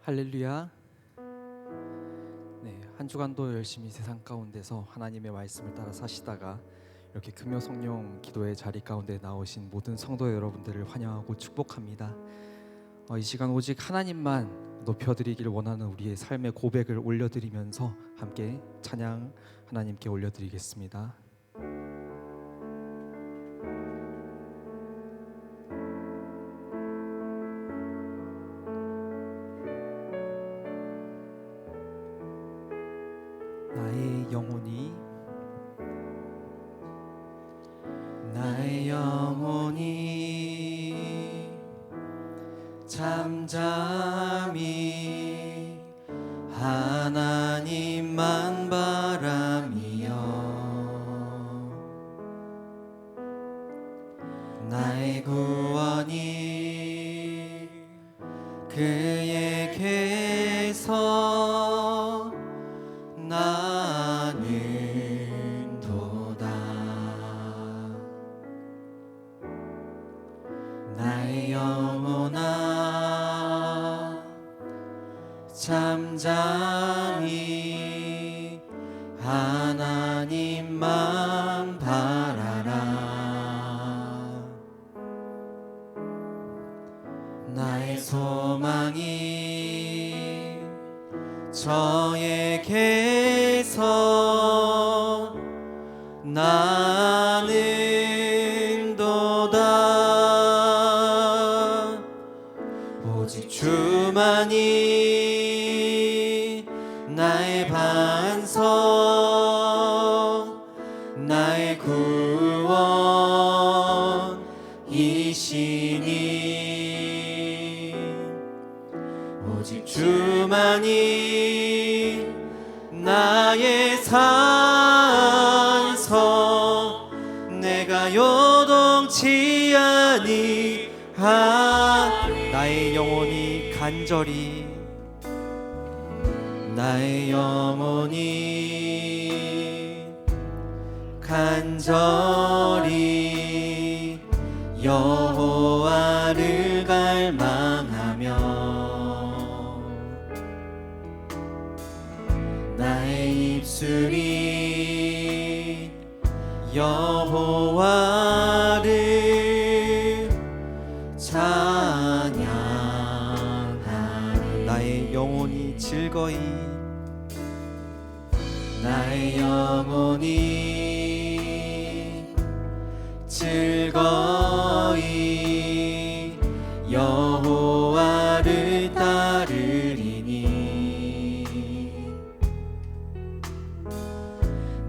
할렐루야. 네, 한 주간도 열심히 세상 가운데서 하나님의 말씀을 따라 사시다가 이렇게 금요 성령 기도의 자리 가운데 나오신 모든 성도 여러분들을 환영하고 축복합니다. 이 시간 오직 하나님만 높여드리길 원하는 우리의 삶의 고백을 올려드리면서 함께 찬양 하나님께 올려드리겠습니다. 나의 영혼이 잠잠히 하나님만 바라며 나의 구원이 그에게서 나는 도다. 나의 영혼아 잠잠히 하나님만 바라라. 나의 소망이 저에게서 나는 도다. 오직 주만이 나의 반석 나의 구원이시니 오직 주만이 나의 산성 내가 요동치 아니하리. 나의 영혼이 간절히 나의 영혼이 간절히 여호와를 갈망하며 나의 입술이 여호와를 찬양하리. 나의 영혼이 즐거이 나의 영혼이 즐거이 여호와를 따르리니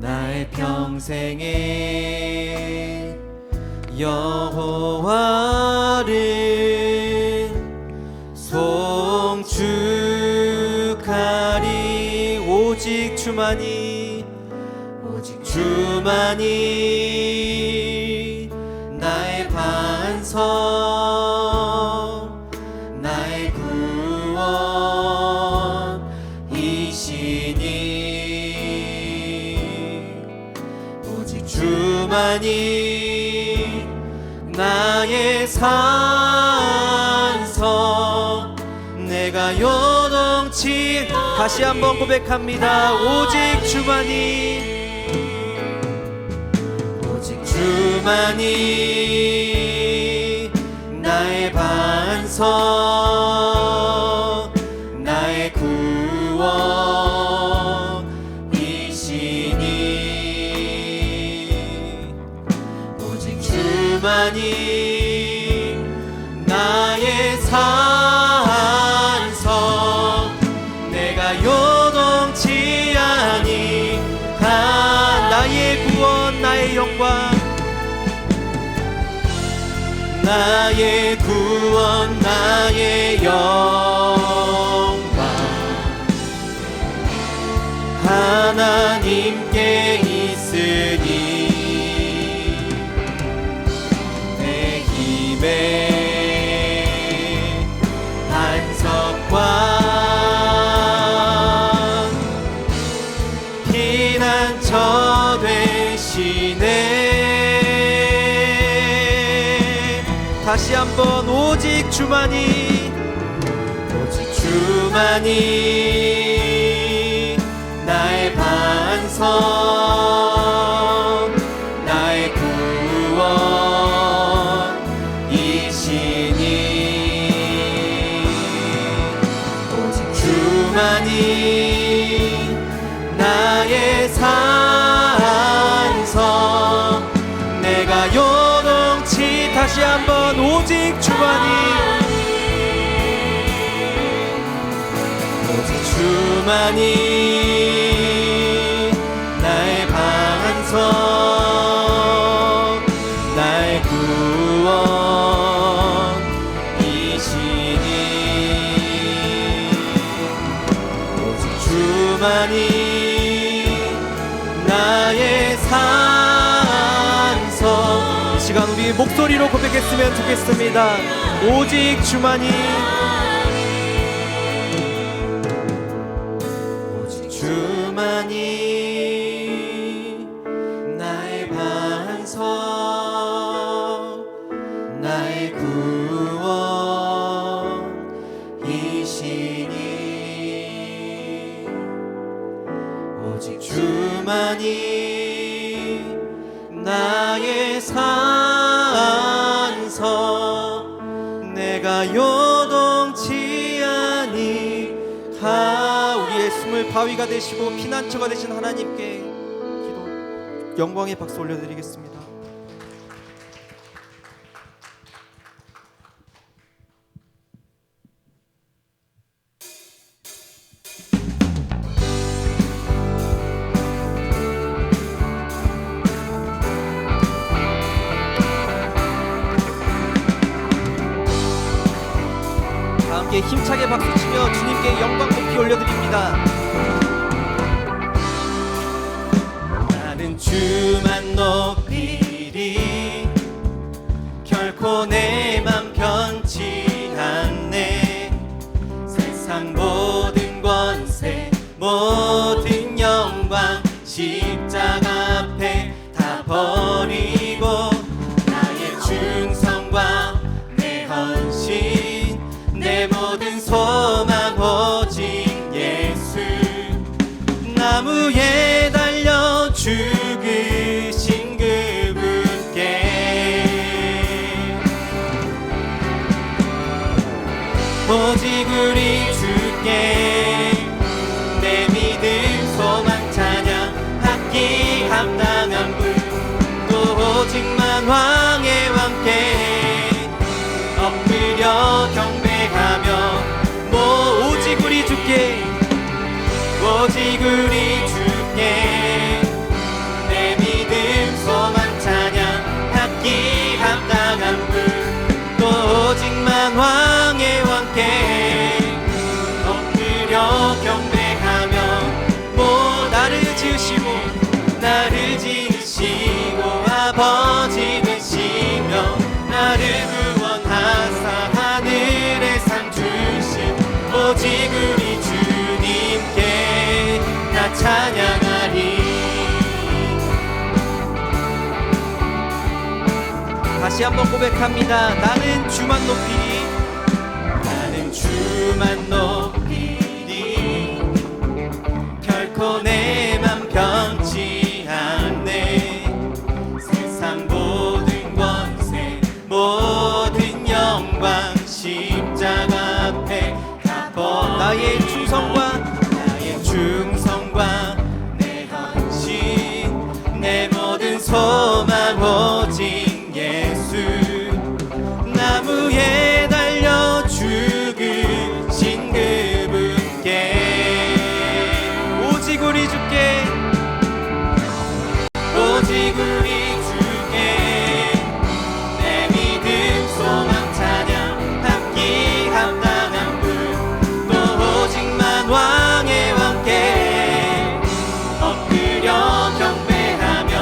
나의 평생에 여호와를 송축하리. 오직 주만이 나의 반석 나의 구원이시니 오직 주만이 나의 산성 내가 요동치. 다시 한번 고백합니다. 오직 주만이 나의 반석 나의 구원이시니 오직 주만이 나의 산성 내가 요동치 아니한 나의 구원 나의 영광 나의 구원 나의 영광 하나님께 있으니 내 힘의 반석과 피난처 되시네. 다시 한번 오직 주만이 주만이 나의 반석, 나의 구원이시니 오직 주만이 나의 산성, 내가 요동치. 다시 한번 오직 주만이, 주만이 나의 반석, 나의 구원이시니 오직 주만이 나의 산성. 이 시간 우리 목소리로 고백했으면 좋겠습니다. 오직 주만이, 주만이 나의 반석, 나의 구원이시니 오직 주만이 나의 산석, 내가 요동치 아니하오니. 우리의 숨을 바위가 되시고 피난처가 되신 하나님께 기도, 영광의 박수 올려드리겠습니다. 다 함께 힘차게 박수치며 주님께 영광 높이 올려드립니다. 나는 주만 높이리, 결코 내 맘 변치 않네. 세상 모든 권세 모든 영광 십자가 앞에 다 버리고 나의 충성과 내 헌신 내 모든 소망 오직 예수. 나무에 달려 죽으신 그분께 오직 우리 주께 내 믿음 소망 찬양 받기 합당한 분, 또 오직만 왕의 왕께 엎드려 경배하며 오직 우리 주께, 오직 우리 주께 내 믿음 소망 찬양 받기 합당한 분, 또 오직만 왕의 왕께 엎드려 경배하며 나를 지으시고 아버지 되시며 나를 구원하사 하늘의 상 주신 오직 우리 주님께 나 찬양하리. 다시 한번 고백합니다. 나는 주만 높이리, 나는 주만 높이리, 결코 내 맘 변치 않네. 세상 모든 권세 모든 영광 십자가 앞에 다 버리고 나의 충성과 내 헌신 내 모든 소망 오직 예수. 나무에 달려 죽으신 그분께 오직 우리 주께, 오직 우리 주께 내 믿음 소망 찬양 받기 합당한 분, 또 오직만 왕의 왕께 엎드려 경배하며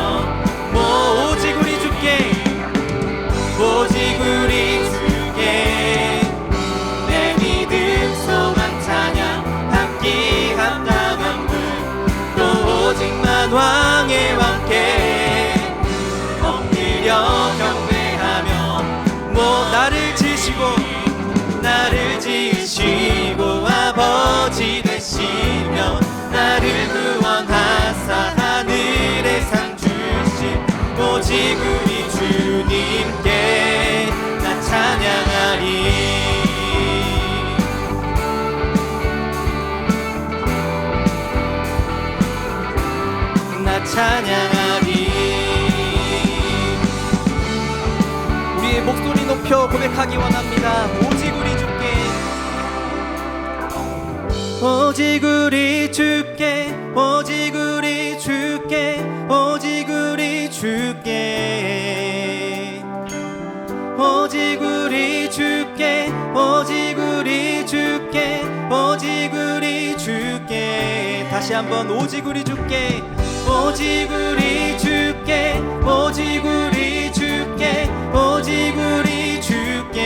오직 우리 주님께 나 찬양하리. 나 찬양하리. 우리의 목소리 높여 고백하기 원합니다. 오직 우리 주께, 오직 우리 주께, 오직 우리 주께, 오직 우리 주께, 오직 우리 주께, 오직 우리 주께, 오직 우리 주께. 다시 한번 오직 우리 주께, 오직 우리 주께, 오직 우리 주께, 오직 우리 주께,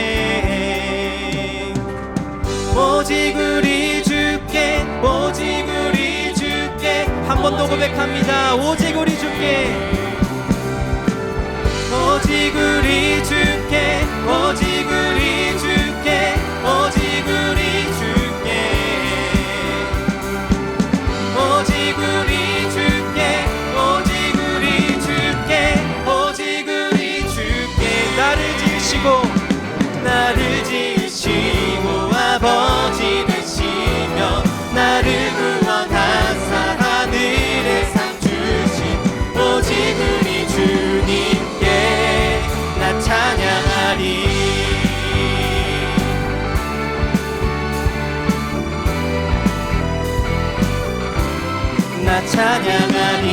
오직 우리 주께, 오직 우리 주께. 한 번 더 고백합니다. 오직 우리 주께, 오직 우리 주께, 오직 우리 주께, 오직 우리 주께, 오직 우리 주께, 오직 우리 주께, 오직 우리 주께. 나를 지으시고, 나를 지으시고 아버지 되시며 나를 구원하사 하늘의 상 주신 오직 우리 주님께 나 찬양하리. 나 찬양하리.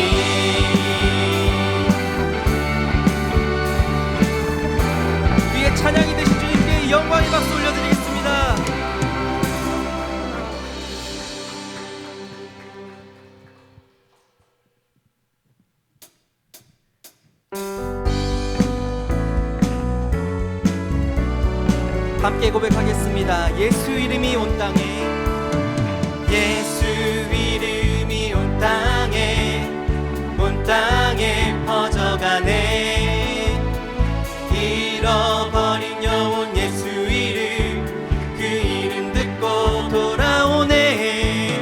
우리의 찬양이 되신 주님께 영광의 박수 올려드리겠습니다. 함께 고백하겠습니다. 예수 이름이 온 땅에, 예수 이름이 온 땅에, 온 땅에 퍼져가네. 잃어버린 영혼 예수 이름, 그 이름 듣고 돌아오네.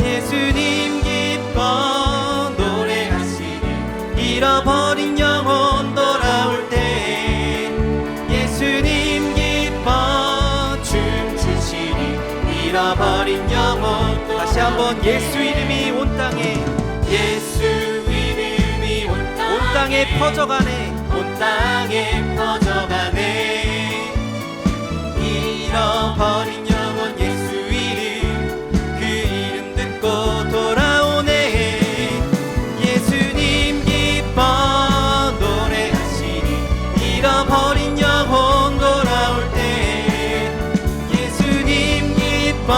예수님 기뻐 노래하시니 잃어버린 영혼 돌아올 때. 예수님 기뻐 춤추시니 잃어버린 영혼. 다시 한번 예수 이름이 온 땅에, 예수 이름이 온 땅에 퍼져가네. 온 땅에 퍼져가네. 잃어버린 영혼 예수 이름, 그 이름 듣고 돌아오네. 예수님 기뻐 노래하시니 잃어버린 영혼 돌아올 때. 예수님 기뻐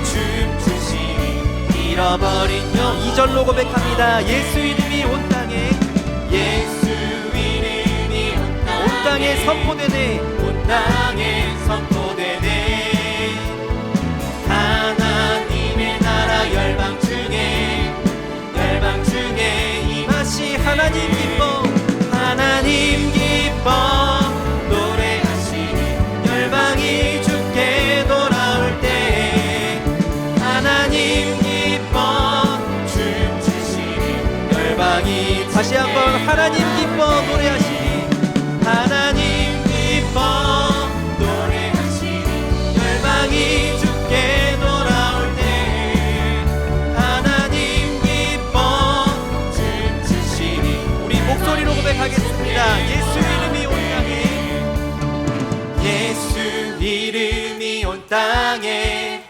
춤추시니 잃어버린 영혼. 2절로 고백합니다. 예수 이름이 온 땅에, 예수 이름이 온 땅에 선포되네. 온 땅에 선포되네. 하나님의 나라 열방 중에, 열방 중에 임하시. 하나님 기뻐, 하나님 기뻐 노래하시니 열방이 주께 돌아올 때. 하나님 기뻐 춤추시니 열방이. 다시 한번 하나님 기뻐 노래하시니, 하나님 기뻐 노래하시니 열방이 주께 돌아올 때. 하나님 기뻐 춤추시니. 우리 목소리로 고백하겠습니다. 예수 이름이 온 땅에, 예수 이름이 온 땅에,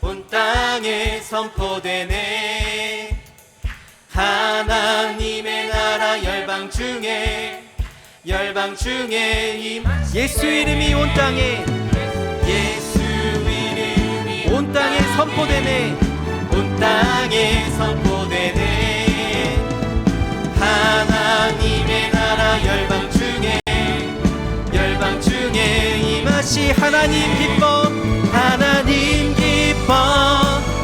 온 땅에 선포되네. 하나님의 나라 열방 중에, 열방 중에 임하시. 예수 이름이 온 땅에, 예수 이름이 온 땅에 선포되네. 온 땅에 선포되네. 하나님의 나라 열방 중에, 열방 중에 임하시. 하나님 기뻐, 하나님 기뻐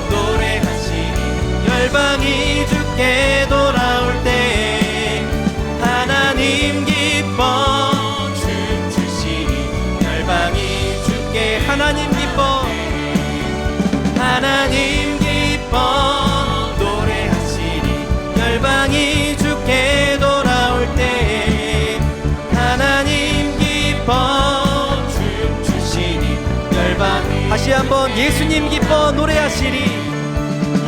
노래하시니 열방이 주께 돌아올 때. 하나님 기뻐 춤추시니 열방이 주께. 하나님 기뻐, 하나님 기뻐 노래하시니 열방이 주께 돌아올 때. 한번 예수님 기뻐 노래하시리.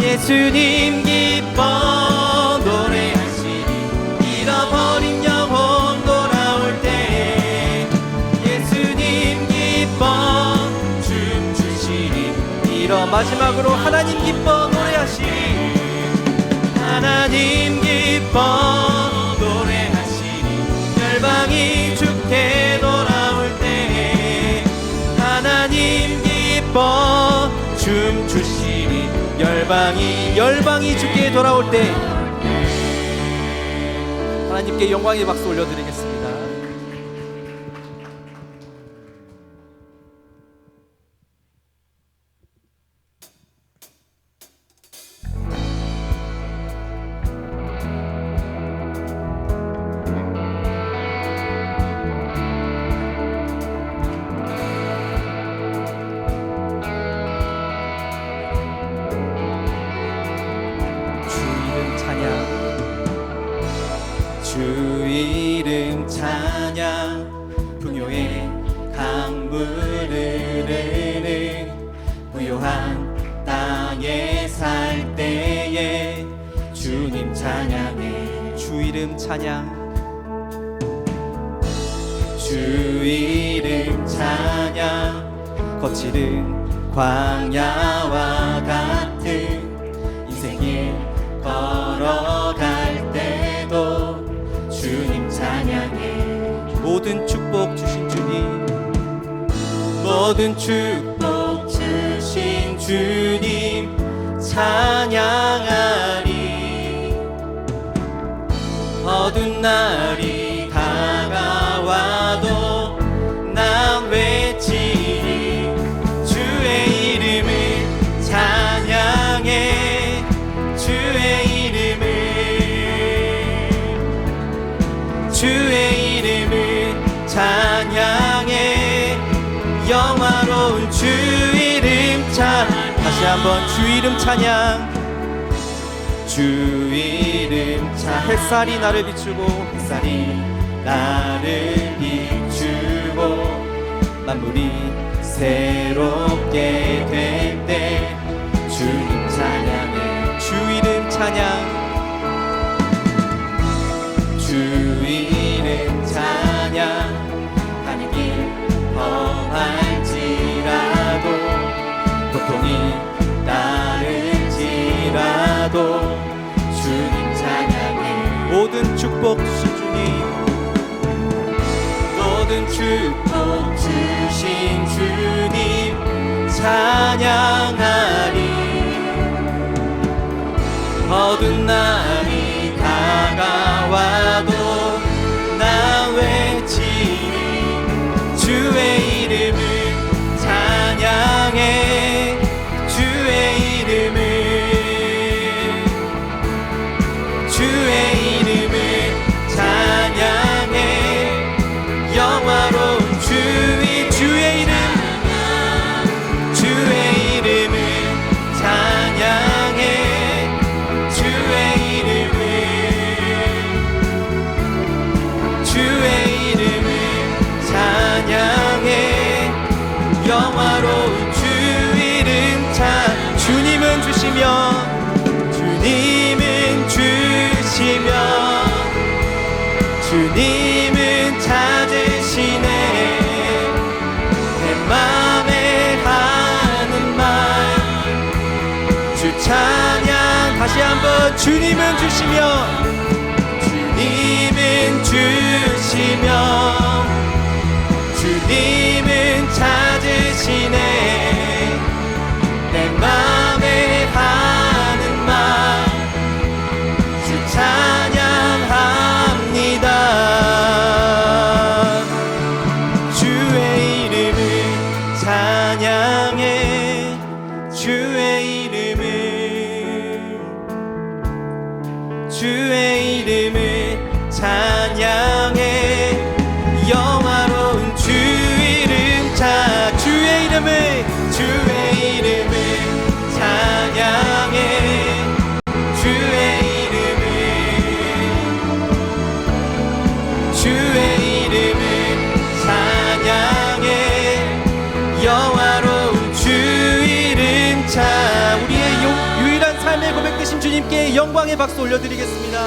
예수님 기뻐 노래하시리. 잃어버린 영혼 돌아올 때 예수님 기뻐 춤추시리. 마지막으로 하나님 기뻐 노래하시리. 하나님 기뻐 노래하시리. 열방이 주께 돌아올 때 하나님 기뻐 춤추시리. 열방이 주께 돌아올 때 하나님께 영광의 박수 올려드리겠습니다. 주 이름 찬양 풍요의 강물을 흐르는 부요한 땅에 살 때에 주님 찬양해. 주 이름 찬양. 주 이름 찬양. 거칠은 광야와 같은 인생길 걸어갈 때도 주님 찬양해. 모든 축복 주신 주님, 모든 축복 주신 주님 찬양하리. 어두운 날이 다가와도 난 외치리. 주의 이름을 찬양해. 주의 이름을 찬양해. 영화로운 주 이름 찬양. 다시 한번 주 이름 찬양. 주 이름 찬양. 햇살이 나를 비추고 햇살이 나를 비추고 만물이 새롭게 될 때 주님 찬양해. 주 이름 찬양. 주 이름 찬양. 가는 길 험할지라도 고통이 따를지라도 주님 찬양해. 모든 축복 주신 주님, 모든 축복 주신 주님 찬양하리. 어두운 날이 다가와도 나 외치리. 주의 이름을 찬양해. 주의 이름을 찬양해. 영화로운 주의 이름, 주의 이름을 찬양해. 주의 이름을 찬양해. 영화로운 주 이름 주님은 주시며 주님은 찾으시네. 내 맘에 하는 말 주 찬양. 다시 한번 주님은 주시며 주님은 찾으시네. 내 맘에 하는 말 주 찬양합니다. 주의 이름을 찬양해. 주의 이름을 영광의 박수 올려드리겠습니다.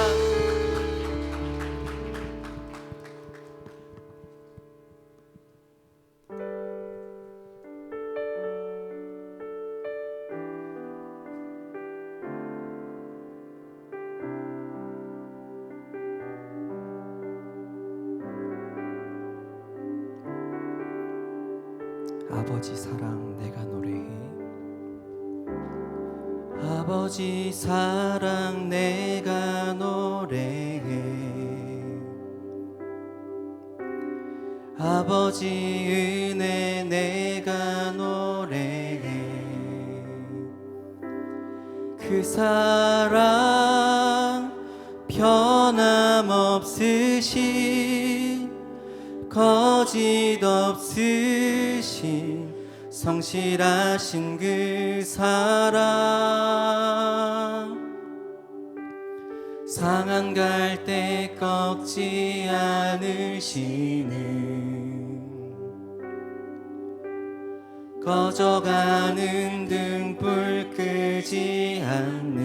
아버지 사랑 내가 노래해. 아버지 사랑 내가 노래해. 아버지 은혜 내가 노래해. 그 사랑 변함없으신 거짓 없으신 성실하신 그 사랑 상한 갈 때 꺾지 않으시는 꺼져가는 등불 끄지 않는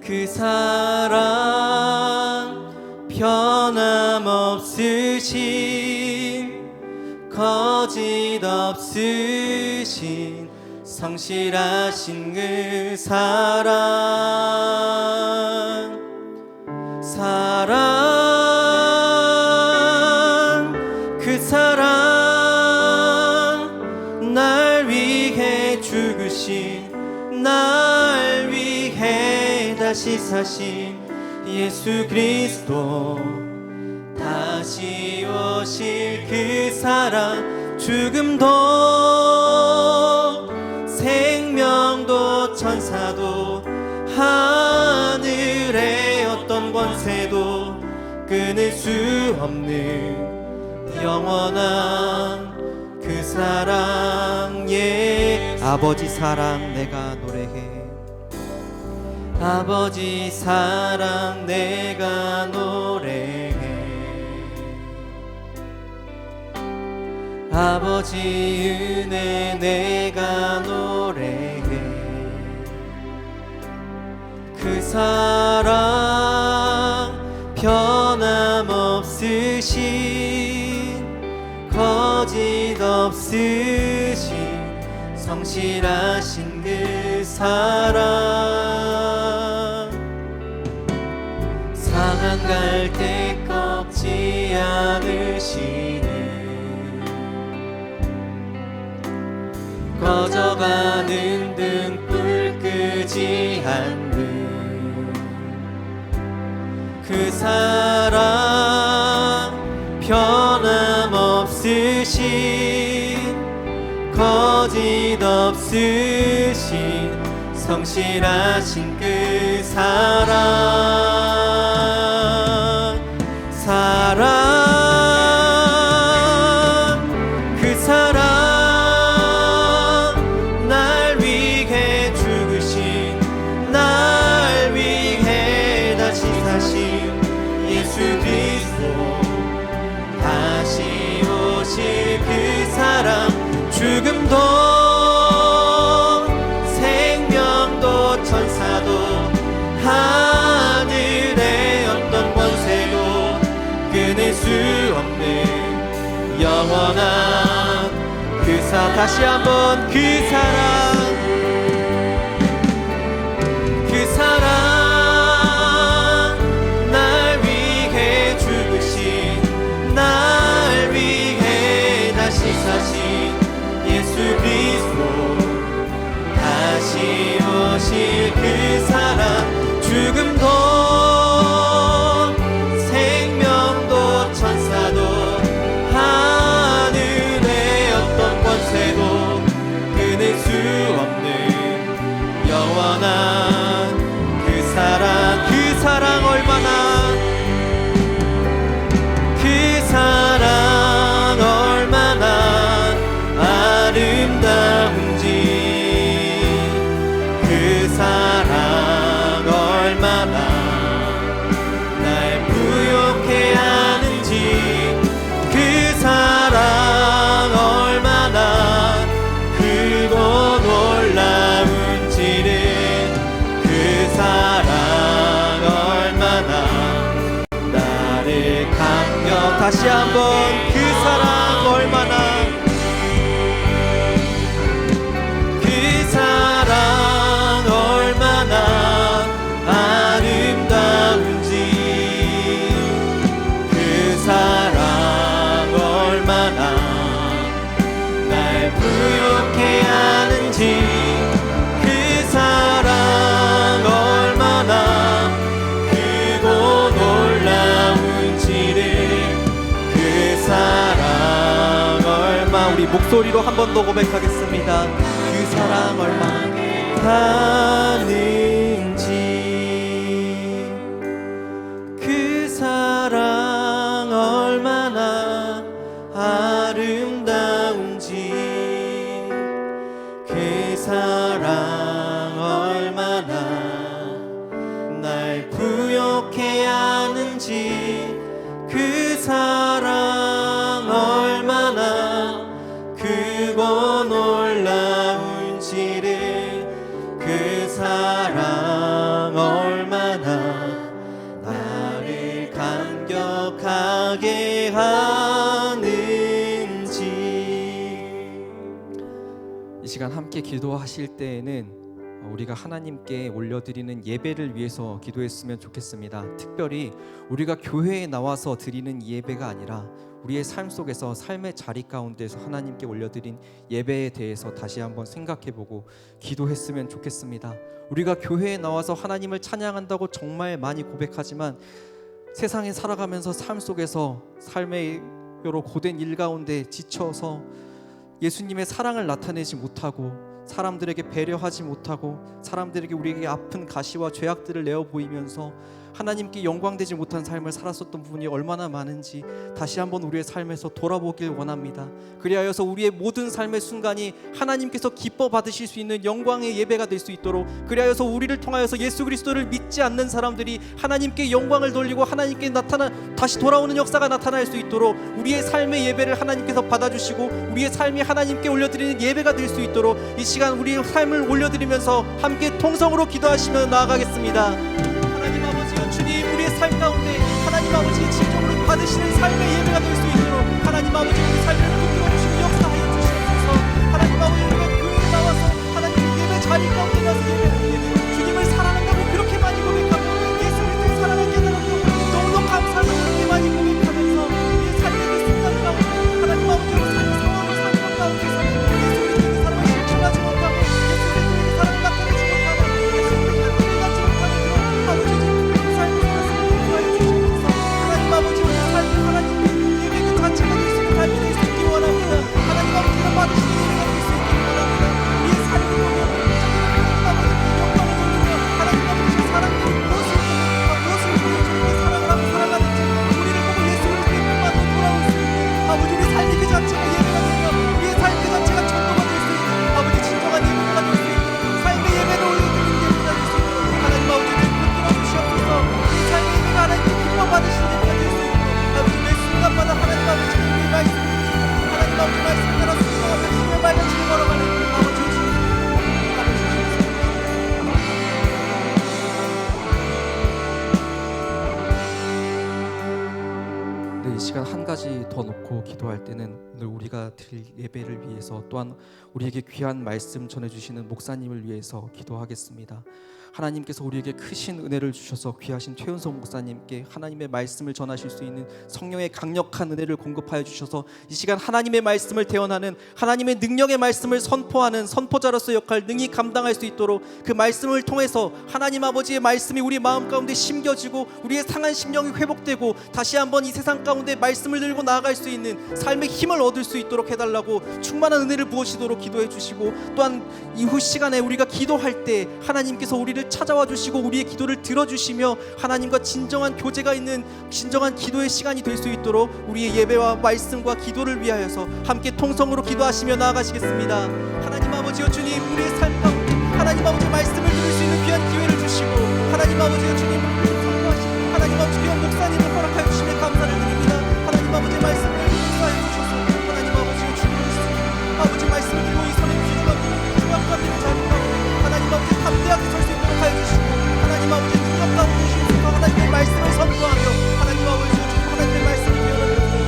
그 사랑 변함없으신 거짓 없으신 성실하신 그 사랑 그 사랑 날 위해 죽으신 날 위해 다시 사신 예수 그리스도 다시 오실 그 사랑 죽음도 생명도 천사도 하늘의 어떤 권세도 끊을 수 없는 영원한 그 사랑 예 아버지 사랑 내가 노래해. 아버지 사랑 내가 노래해. 아버지 은혜 내가 노래해. 그 사랑 변함없으신 거짓 없으신 성실하신 그 사랑 상한 갈 때 꺾지 않으시는 꺼져가는 등불 끄지 않는 그 사랑 변함없으신 거짓 없으신 성실하신 그 사랑 그 사랑 날 위해 죽으신 날 위해 다시 사신 예수 그리스도 다시 오실 그 사랑 죽음도 생명도 천사도 하늘의 어떤 권세도 끊을 수 없는 영원한 그 사랑 다시 한번 그 사랑 날 위해 죽으신 날 위해 다시 사신 예수 그리스도 다시 오실 그 사랑 죽음도 생명도 천사도 하늘의 어떤 권세도 끊을 수 다시 한번 그 사랑 얼마나 그 사랑 얼마나 아름다운지 그 사랑 얼마나 날 부욕해 하는지 그 사랑 얼마나 크고 놀라운지를 그 사랑 얼마 우리 목소리로 한 번 더 고백하겠습니다. 그 사랑 얼마나 하는지 그 사랑 얼마나 아름다운지 그 사랑 얼마나 날 부욕해 하는지 그 사랑 얼마나 크고 놀라운지를 그 사랑 얼마나 나를 감격하게 하는지. 이 시간 함께 기도하실 때에는 우리가 하나님께 올려드리는 예배를 위해서 기도했으면 좋겠습니다. 특별히 우리가 교회에 나와서 드리는 예배가 아니라 우리의 삶 속에서 삶의 자리 가운데서 하나님께 올려드린 예배에 대해서 다시 한번 생각해보고 기도했으면 좋겠습니다. 우리가 교회에 나와서 하나님을 찬양한다고 정말 많이 고백하지만 세상에 살아가면서 삶 속에서 삶의 여러 고된 일 가운데 지쳐서 예수님의 사랑을 나타내지 못하고 사람들에게 배려하지 못하고 사람들에게 우리에게 아픈 가시와 죄악들을 내어 보이면서 하나님께 영광되지 못한 삶을 살았었던 부분이 얼마나 많은지 다시 한번 우리의 삶에서 돌아보길 원합니다. 그리하여서 우리의 모든 삶의 순간이 하나님께서 기뻐 받으실 수 있는 영광의 예배가 될 수 있도록, 그리하여서 우리를 통하여서 예수 그리스도를 믿지 않는 사람들이 하나님께 영광을 돌리고 하나님께 다시 돌아오는 역사가 나타날 수 있도록 우리의 삶의 예배를 하나님께서 받아주시고 우리의 삶이 하나님께 올려드리는 예배가 될 수 있도록 이 시간 우리의 삶을 올려드리면서 함께 통성으로 기도하시며 나아가겠습니다. 하나님 아버지여, 주님 우리의 삶 가운데 하나님 아버지의 진정으로 받으시는 삶의 예배가 될 수 있도록 하나님 아버지 우리 삶을 붙들어 주시고 역사하여 주시옵소서. 하나님 아버지 우리가 교회에 나와서 하나님 예배 자리 가운데 나서 예배하는 주님을 사랑한다고 그렇게 많이 고백하고 예수 그리스도의 사랑을 깨달았고 너무너무 감사하다고 그렇게 많이 고백하면서 우리의 삶의 그 순간 가운데 하나님 아버지 우리 삶의 상황을 살던 가운데서 예수 그리스도의 사랑을 실천하지 못하고 예수 그리스도의 사랑을 나타내지 못하고 예수 그리스도의 사랑을 갖지 못하는 그런 아버지 삶을 살았으면 구하여 주시옵소서. 하나님 아버지 우리 삶이 하나님 예배 그 자체가 될 수 있는 삶이 될 수 있기 원합니다. 하나님 아버지가 받으시는 예배가 될 수 있기 원합니다. 우리의 삶을 보며 하나님 아버지 영광을 돌리며 하나님 아버지 사랑으로 무엇을 보여주는데 사랑을 하고 살아가는지 우리를 보고 예수 그리스도의 뜻만으로 돌아올 수 있는 아버지 우리 삶이 그 자체가 예배가 되며 우리의 삶 그 자체가 전도가 될 수 있는 아버지 진정한 예배가 될 수 있는 삶의 예배를 올려드리는 예배가 될 수 있는 하나님 아버지를 붙들어 주시옵소서. 이 삶의 예배가 하나님께 기뻐 받으시는 예배가 될 수 있는 아버지 매 순간마다 하나님 아버지 우리의 말씀을 하나님 아버지 말씀 따라 순종하며 주님의 말같이 걸어가는 아버지 주시옵소서. 이 시간 한 가지 더 놓고 기도할 때는 오늘 우리가 드릴 예배를 위해서 또한 우리에게 귀한 말씀 전해주시는 목사님을 위해서 기도하겠습니다. 하나님께서 우리에게 크신 은혜를 주셔서 귀하신 최은성 목사님께 하나님의 말씀을 전하실 수 있는 성령의 강력한 은혜를 공급하여 주셔서 이 시간 하나님의 말씀을 대언하는 하나님의 능력의 말씀을 선포하는 선포자로서 역할 능히 감당할 수 있도록 그 말씀을 통해서 하나님 아버지의 말씀이 우리 마음 가운데 심겨지고 우리의 상한 심령이 회복되고 다시 한번 이 세상 가운데 말씀을 들고 나아갈 수 있는 삶의 힘을 얻을 수 있도록 해달라고 충만한 은혜를 부으시도록 기도해 주시고, 또한 이후 시간에 우리가 기도할 때 하나님께서 우리를 찾아와 주시고 우리의 기도를 들어주시며 하나님과 진정한 교제가 있는 진정한 기도의 시간이 될 수 있도록 우리의 예배와 말씀과 기도를 위하여서 함께 통성으로 기도하시며 나아가시겠습니다. 하나님 아버지여, 주님 우리의 삶 가운데 하나님 아버지의 말씀을 들을 수 있는 귀한 기회를 주시고 하나님 아버지여, 주님 선포하시고 하나님 아버지 귀한 목사님을 허락하여 주시며 감사를 드립니다. 하나님 아버지의 말씀을 인도하여 주셔서 하나님 아버지여, 주님 아버지 말씀을 들고 이 손에 중앙과 믿는 자리 가운데 하나님 아버지 담대하게 설 수 있도록 하여 주시고 하나님 아버지 능력 가운데 주시옵소서. 하나님의 말씀을 선포하며 하나님 아버지 주님 하나님의 말씀을 되어내는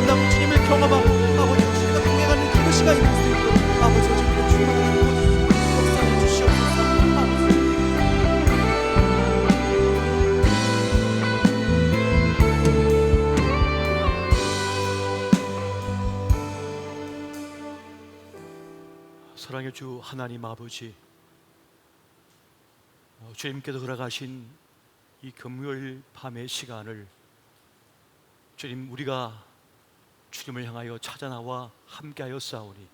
만나고 주님을 경험하고 아버지 주님과 동행하는 그 시간이 될 수 있도록 아버지 주님의 충만한 역사해 주시옵소서. 아버지 사랑의 주 하나님 아버지, 주님께서 허락하신 이 금요일 밤의 시간을 주님, 우리가 주님을 향하여 찾아나와 함께하여 싸우니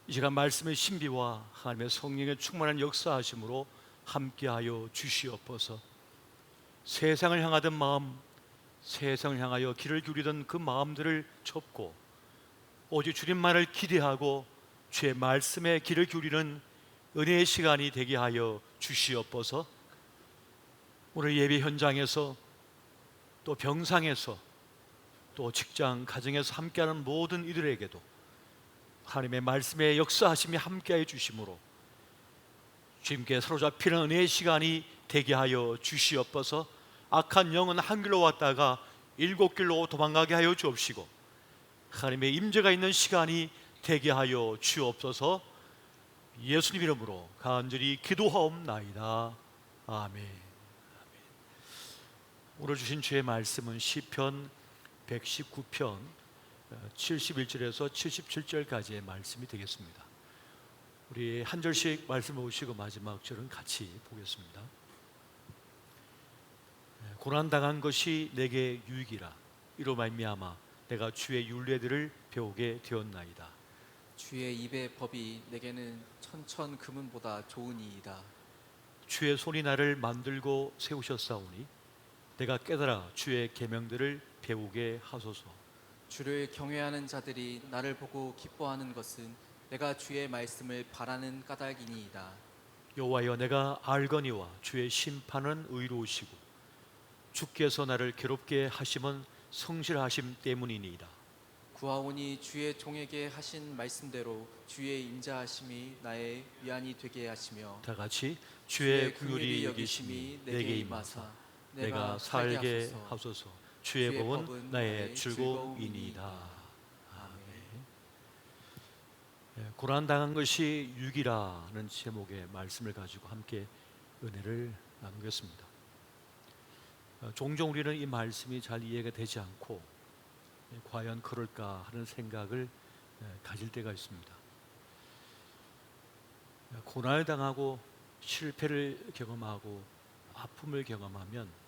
이 시간 말씀의 신비와 하나님의 성령의 충만한 역사하심으로 함께하여 주시옵소서. 세상을 향하던 마음, 세상을 향하여 길을 기울이던 그 마음들을 접고 오직 주님만을 기대하고 주의 말씀에 길을 기울이는 은혜의 시간이 되게 하여 주시옵소서. 오늘 예배 현장에서 또 병상에서 또 직장, 가정에서 함께하는 모든 이들에게도 하나님의 말씀의 역사하심이 함께해 주심으로 주님께 사로잡히는 은혜의 시간이 되게 하여 주시옵소서. 악한 영은 한 길로 왔다가 7길로 도망가게 하여 주옵시고 하나님의 임재가 있는 시간이 되게 하여 주옵소서. 예수님 이름으로 간절히 기도하옵나이다. 아멘. 오늘 주신 주의 말씀은 시편 119편 71절에서 77절까지의 말씀이 되겠습니다. 우리 한 절씩 말씀을 보시고 마지막 절은 같이 보겠습니다. 고난당한 것이 내게 유익이라. 이로 말미암아 내가 주의 율례들을 배우게 되었나이다. 주의 입의 법이 내게는 천천 금은보다 좋으니이다. 주의 손이 나를 만들고 세우셨사오니 내가 깨달아 주의 계명들을 배우게 하소서. 주를 경외하는 자들이 나를 보고 기뻐하는 것은 내가 주의 말씀을 바라는 까닭이니이다. 여호와여, 내가 알거니와 주의 심판은 의로우시고 주께서 나를 괴롭게 하심은 성실하심 때문이니이다. 구하오니 주의 종에게 하신 말씀대로 주의 인자하심이 나의 위안이 되게 하시며 다 같이 주의 긍휼히 여기심이 내게 임하사 내가 살게 하소서. 주의 법은 나의 즐거움이니이다. 아멘. 고난당한 것이 유익이라는 제목의 말씀을 가지고 함께 은혜를 나누겠습니다. 종종 우리는 이 말씀이 잘 이해가 되지 않고 과연 그럴까 하는 생각을 가질 때가 있습니다. 고난을 당하고 실패를 경험하고 아픔을 경험하면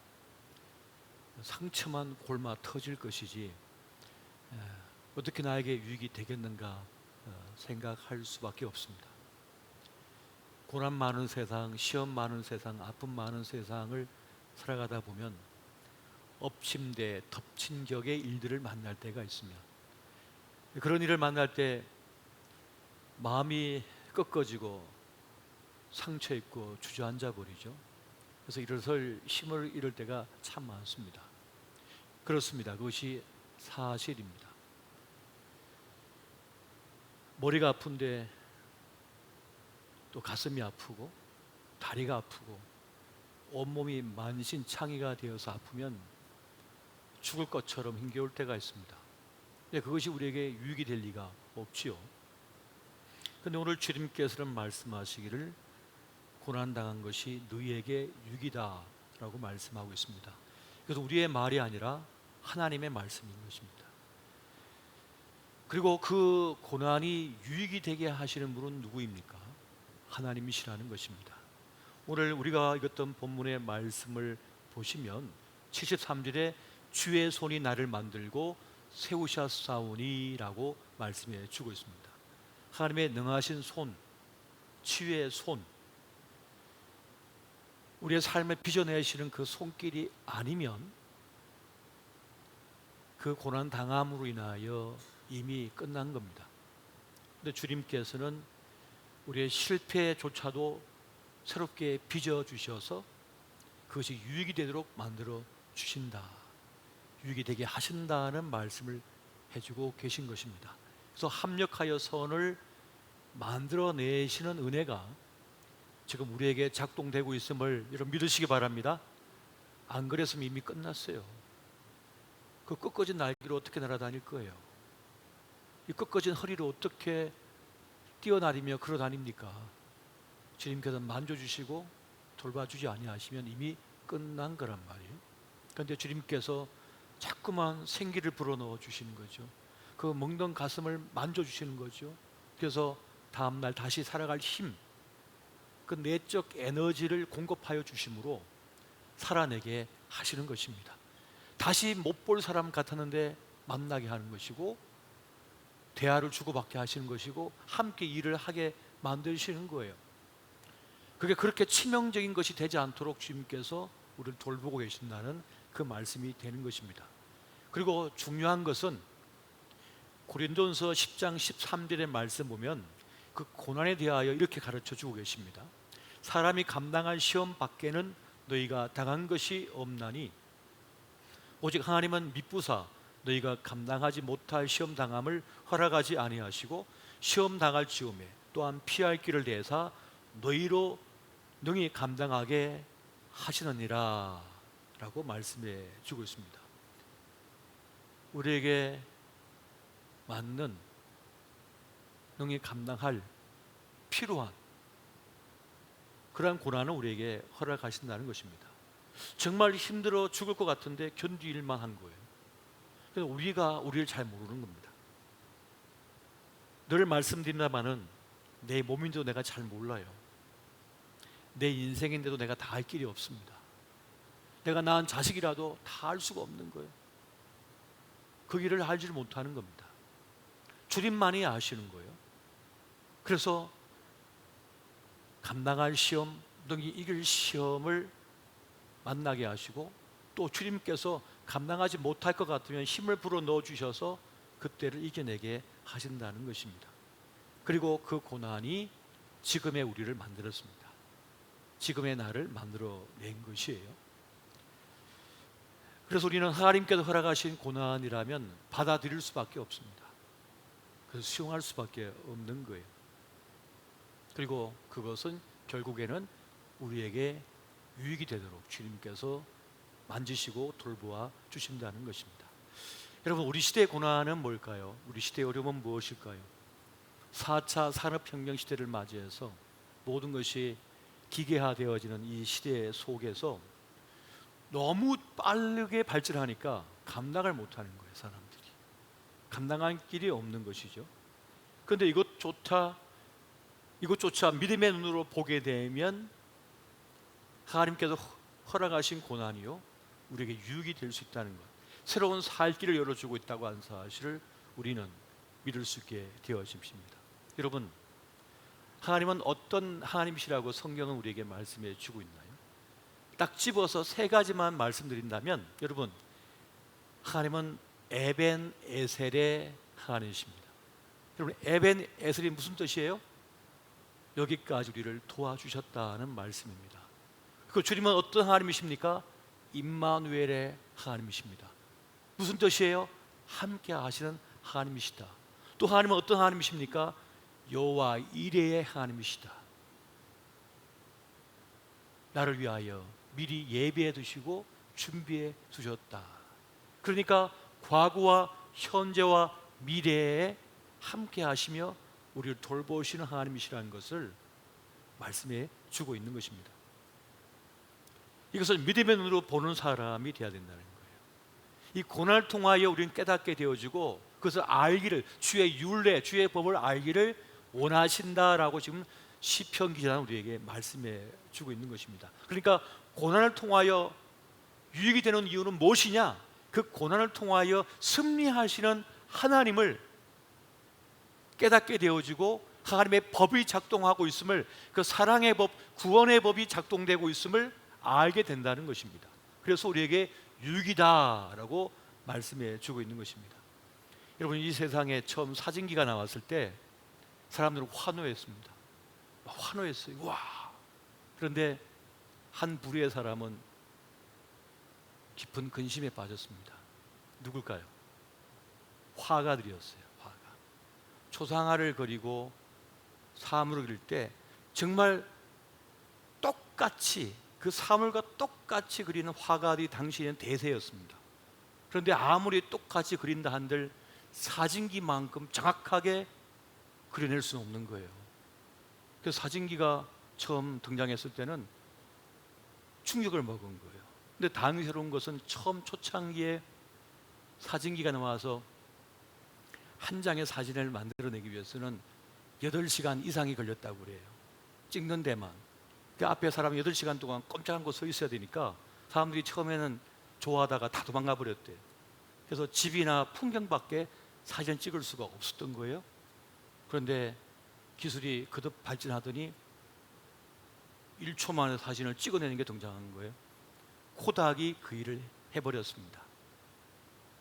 상처만 골마 터질 것이지 어떻게 나에게 유익이 되겠는가 생각할 수밖에 없습니다. 고난 많은 세상, 시험 많은 세상, 아픔 많은 세상을 살아가다 보면 엎침대 덮친 격의 일들을 만날 때가 있으며 그런 일을 만날 때 마음이 꺾어지고 상처 입고 주저앉아 버리죠. 그래서 일어설 힘을 잃을 때가 참 많습니다. 그렇습니다. 그것이 사실입니다. 머리가 아픈데 또 가슴이 아프고 다리가 아프고 온몸이 만신창이가 되어서 아프면 죽을 것처럼 힘겨울 때가 있습니다. 근데 그것이 우리에게 유익이 될 리가 없지요. 그런데 오늘 주님께서는 말씀하시기를 고난당한 것이 너희에게 유익이다 라고 말씀하고 있습니다. 그래서 우리의 말이 아니라 하나님의 말씀인 것입니다. 그리고 그 고난이 유익이 되게 하시는 분은 누구입니까? 하나님이시라는 것입니다. 오늘 우리가 읽었던 본문의 말씀을 보시면 73절에 주의 손이 나를 만들고 세우셨사오니 라고 말씀해 주고 있습니다. 하나님의 능하신 손, 치유의 손, 우리의 삶을 빚어내시는 그 손길이 아니면 그 고난 당함으로 인하여 이미 끝난 겁니다. 그런데 주님께서는 우리의 실패조차도 새롭게 빚어주셔서 그것이 유익이 되도록 만들어 주신다, 유익이 되게 하신다는 말씀을 해주고 계신 것입니다. 그래서 합력하여 선을 만들어내시는 은혜가 지금 우리에게 작동되고 있음을 여러분 믿으시기 바랍니다. 안 그랬으면 이미 끝났어요. 그 꺾어진 날개로 어떻게 날아다닐 거예요? 이 꺾어진 허리로 어떻게 뛰어다니며 걸어 다닙니까? 주님께서 만져주시고 돌봐주지 아니하시면 이미 끝난 거란 말이에요. 그런데 주님께서 자꾸만 생기를 불어넣어 주시는 거죠. 그 멍든 가슴을 만져주시는 거죠. 그래서 다음날 다시 살아갈 힘, 그 내적 에너지를 공급하여 주심으로 살아내게 하시는 것입니다. 다시 못 볼 사람 같았는데 만나게 하는 것이고, 대화를 주고받게 하시는 것이고, 함께 일을 하게 만드시는 거예요. 그게 그렇게 치명적인 것이 되지 않도록 주님께서 우리를 돌보고 계신다는 그 말씀이 되는 것입니다. 그리고 중요한 것은 고린도전서 10장 13절의 말씀 보면 그 고난에 대하여 이렇게 가르쳐 주고 계십니다. 사람이 감당할 시험 밖에는 너희가 당한 것이 없나니 오직 하나님은 미쁘사 너희가 감당하지 못할 시험 당함을 허락하지 아니하시고 시험 당할 즈음에 또한 피할 길을 내사 너희로 능히 감당하게 하시느니라 라고 말씀해 주고 있습니다. 우리에게 맞는 능히 감당할 필요한 그러한 고난을 우리에게 허락하신다는 것입니다. 정말 힘들어 죽을 것 같은데 견딜만 한 거예요. 그래서 우리가 우리를 잘 모르는 겁니다. 늘 말씀드린다마는 내 몸인데도 내가 잘 몰라요. 내 인생인데도 내가 다 할 길이 없습니다. 내가 낳은 자식이라도 다 알 수가 없는 거예요. 그 길을 알지를 못하는 겁니다. 주님만이 아시는 거예요. 그래서 감당할 시험, 능히 이길 시험을 만나게 하시고 또 주님께서 감당하지 못할 것 같으면 힘을 불어 넣어 주셔서 그때를 이겨내게 하신다는 것입니다. 그리고 그 고난이 지금의 우리를 만들었습니다. 지금의 나를 만들어낸 것이에요. 그래서 우리는 하나님께서 허락하신 고난이라면 받아들일 수밖에 없습니다. 그래서 수용할 수밖에 없는 거예요. 그리고 그것은 결국에는 우리에게 유익이 되도록 주님께서 만지시고 돌보아 주신다는 것입니다. 여러분, 우리 시대의 고난은 뭘까요? 우리 시대의 어려움은 무엇일까요? 4차 산업혁명 시대를 맞이해서 모든 것이 기계화되어지는 이 시대 속에서 너무 빠르게 발전하니까 감당을 못하는 거예요. 사람들이 감당할 길이 없는 것이죠. 그런데 이것조차 믿음의 눈으로 보게 되면 하나님께서 허락하신 고난이요 우리에게 유익이 될 수 있다는 것, 새로운 살 길을 열어주고 있다고 하는 사실을 우리는 믿을 수 있게 되어집니다. 여러분, 하나님은 어떤 하나님이시라고 성경은 우리에게 말씀해 주고 있나요? 딱 집어서 세 가지만 말씀드린다면, 여러분, 하나님은 에벤 에셀의 하나님이십니다. 여러분, 에벤 에셀이 무슨 뜻이에요? 여기까지 우리를 도와주셨다는 말씀입니다. 그 주님은 어떤 하나님이십니까? 임마누엘의 하나님이십니다. 무슨 뜻이에요? 함께 하시는 하나님이시다. 또 하나님은 어떤 하나님이십니까? 여호와 이레의 하나님이시다. 나를 위하여 미리 예비해 두시고 준비해 두셨다. 그러니까 과거와 현재와 미래에 함께 하시며 우리를 돌보시는 하나님이시라는 것을 말씀해 주고 있는 것입니다. 이것을 믿음의 눈으로 보는 사람이 되어야 된다는 거예요. 이 고난을 통하여 우리는 깨닫게 되어지고 그것을 알기를, 주의 율례, 주의 법을 알기를 원하신다라고 지금 시편 기자는 우리에게 말씀해 주고 있는 것입니다. 그러니까 고난을 통하여 유익이 되는 이유는 무엇이냐? 그 고난을 통하여 승리하시는 하나님을 깨닫게 되어지고 하나님의 법이 작동하고 있음을, 그 사랑의 법, 구원의 법이 작동되고 있음을 알게 된다는 것입니다. 그래서 우리에게 유익이다라고 말씀해 주고 있는 것입니다. 여러분, 이 세상에 처음 사진기가 나왔을 때 사람들은 환호했습니다. 환호했어요. 와! 그런데 한 부류의 사람은 깊은 근심에 빠졌습니다. 누굴까요? 화가들이었어요. 화가. 초상화를 그리고 사물을 그릴 때 정말 똑같이 그 사물과 똑같이 그리는 화가들이 당시에는 대세였습니다. 그런데 아무리 똑같이 그린다 한들 사진기만큼 정확하게 그려낼 수는 없는 거예요. 그래서 사진기가 처음 등장했을 때는 충격을 먹은 거예요. 근데 다행스러운 것은 처음 초창기에 사진기가 나와서 한 장의 사진을 만들어내기 위해서는 8시간 이상이 걸렸다고 그래요. 찍는 데만. 그 앞에 사람이 8시간 동안 꼼짝 않고 서 있어야 되니까 사람들이 처음에는 좋아하다가 다 도망가 버렸대요. 그래서 집이나 풍경밖에 사진을 찍을 수가 없었던 거예요. 그런데 기술이 거듭 발전하더니 1초 만에 사진을 찍어내는 게 등장한 거예요. 코닥이 그 일을 해버렸습니다.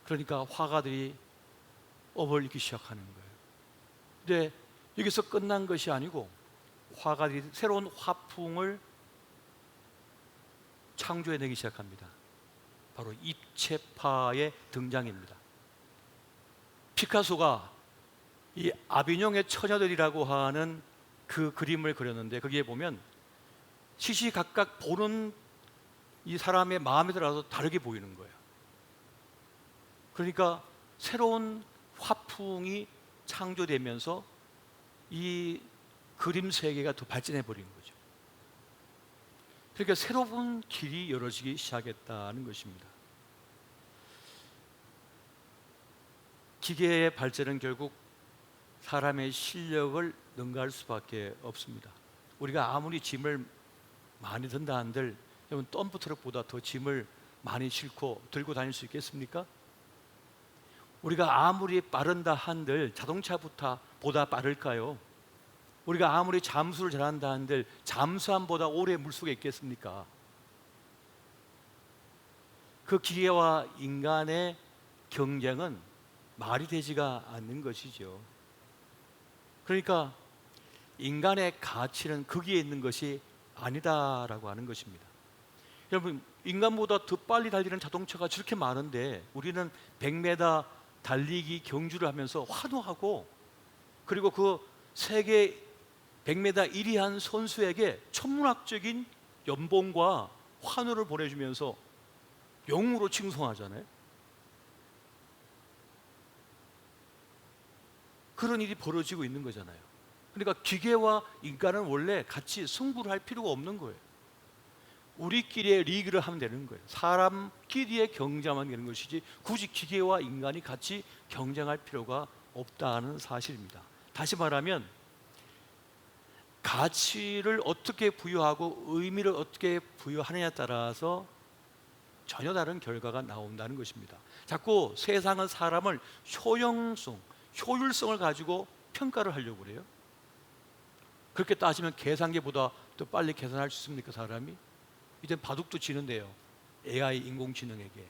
그러니까 화가들이 업을 잃기 시작하는 거예요. 근데 여기서 끝난 것이 아니고 화가들이 새로운 화풍을 창조해내기 시작합니다. 바로 입체파의 등장입니다. 피카소가 이 아비뇽의 처녀들이라고 하는 그 그림을 그렸는데 거기에 보면 시시각각 보는 이 사람의 마음에 따라서 다르게 보이는 거예요. 그러니까 새로운 화풍이 창조되면서 이 그림 세계가 더 발전해 버린 거죠. 그러니까 새로운 길이 열어지기 시작했다는 것입니다. 기계의 발전은 결국 사람의 실력을 능가할 수밖에 없습니다. 우리가 아무리 짐을 많이 든다 한들 여러분 덤프트럭보다 더 짐을 많이 싣고 들고 다닐 수 있겠습니까? 우리가 아무리 빠른다 한들 자동차보다 빠를까요? 우리가 아무리 잠수를 잘한다 한들 잠수함보다 오래 물속에 있겠습니까? 그 기계와 인간의 경쟁은 말이 되지가 않는 것이죠. 그러니까 인간의 가치는 거기에 있는 것이 아니다라고 하는 것입니다. 여러분, 인간보다 더 빨리 달리는 자동차가 저렇게 많은데 우리는 100m 달리기 경주를 하면서 환호하고, 그리고 그 세계 100m 1위 한 선수에게 천문학적인 연봉과 환호를 보내주면서 영웅으로 칭송하잖아요. 그런 일이 벌어지고 있는 거잖아요. 그러니까 기계와 인간은 원래 같이 승부를 할 필요가 없는 거예요. 우리끼리의 리그를 하면 되는 거예요. 사람끼리의 경쟁만 되는 것이지 굳이 기계와 인간이 같이 경쟁할 필요가 없다는 사실입니다. 다시 말하면 가치를 어떻게 부여하고 의미를 어떻게 부여하느냐에 따라서 전혀 다른 결과가 나온다는 것입니다. 자꾸 세상은 사람을 효율성을 가지고 평가를 하려고 그래요. 그렇게 따지면 계산기보다 더 빨리 계산할 수 있습니까, 사람이? 이제 바둑도 지는데요, AI 인공지능에게.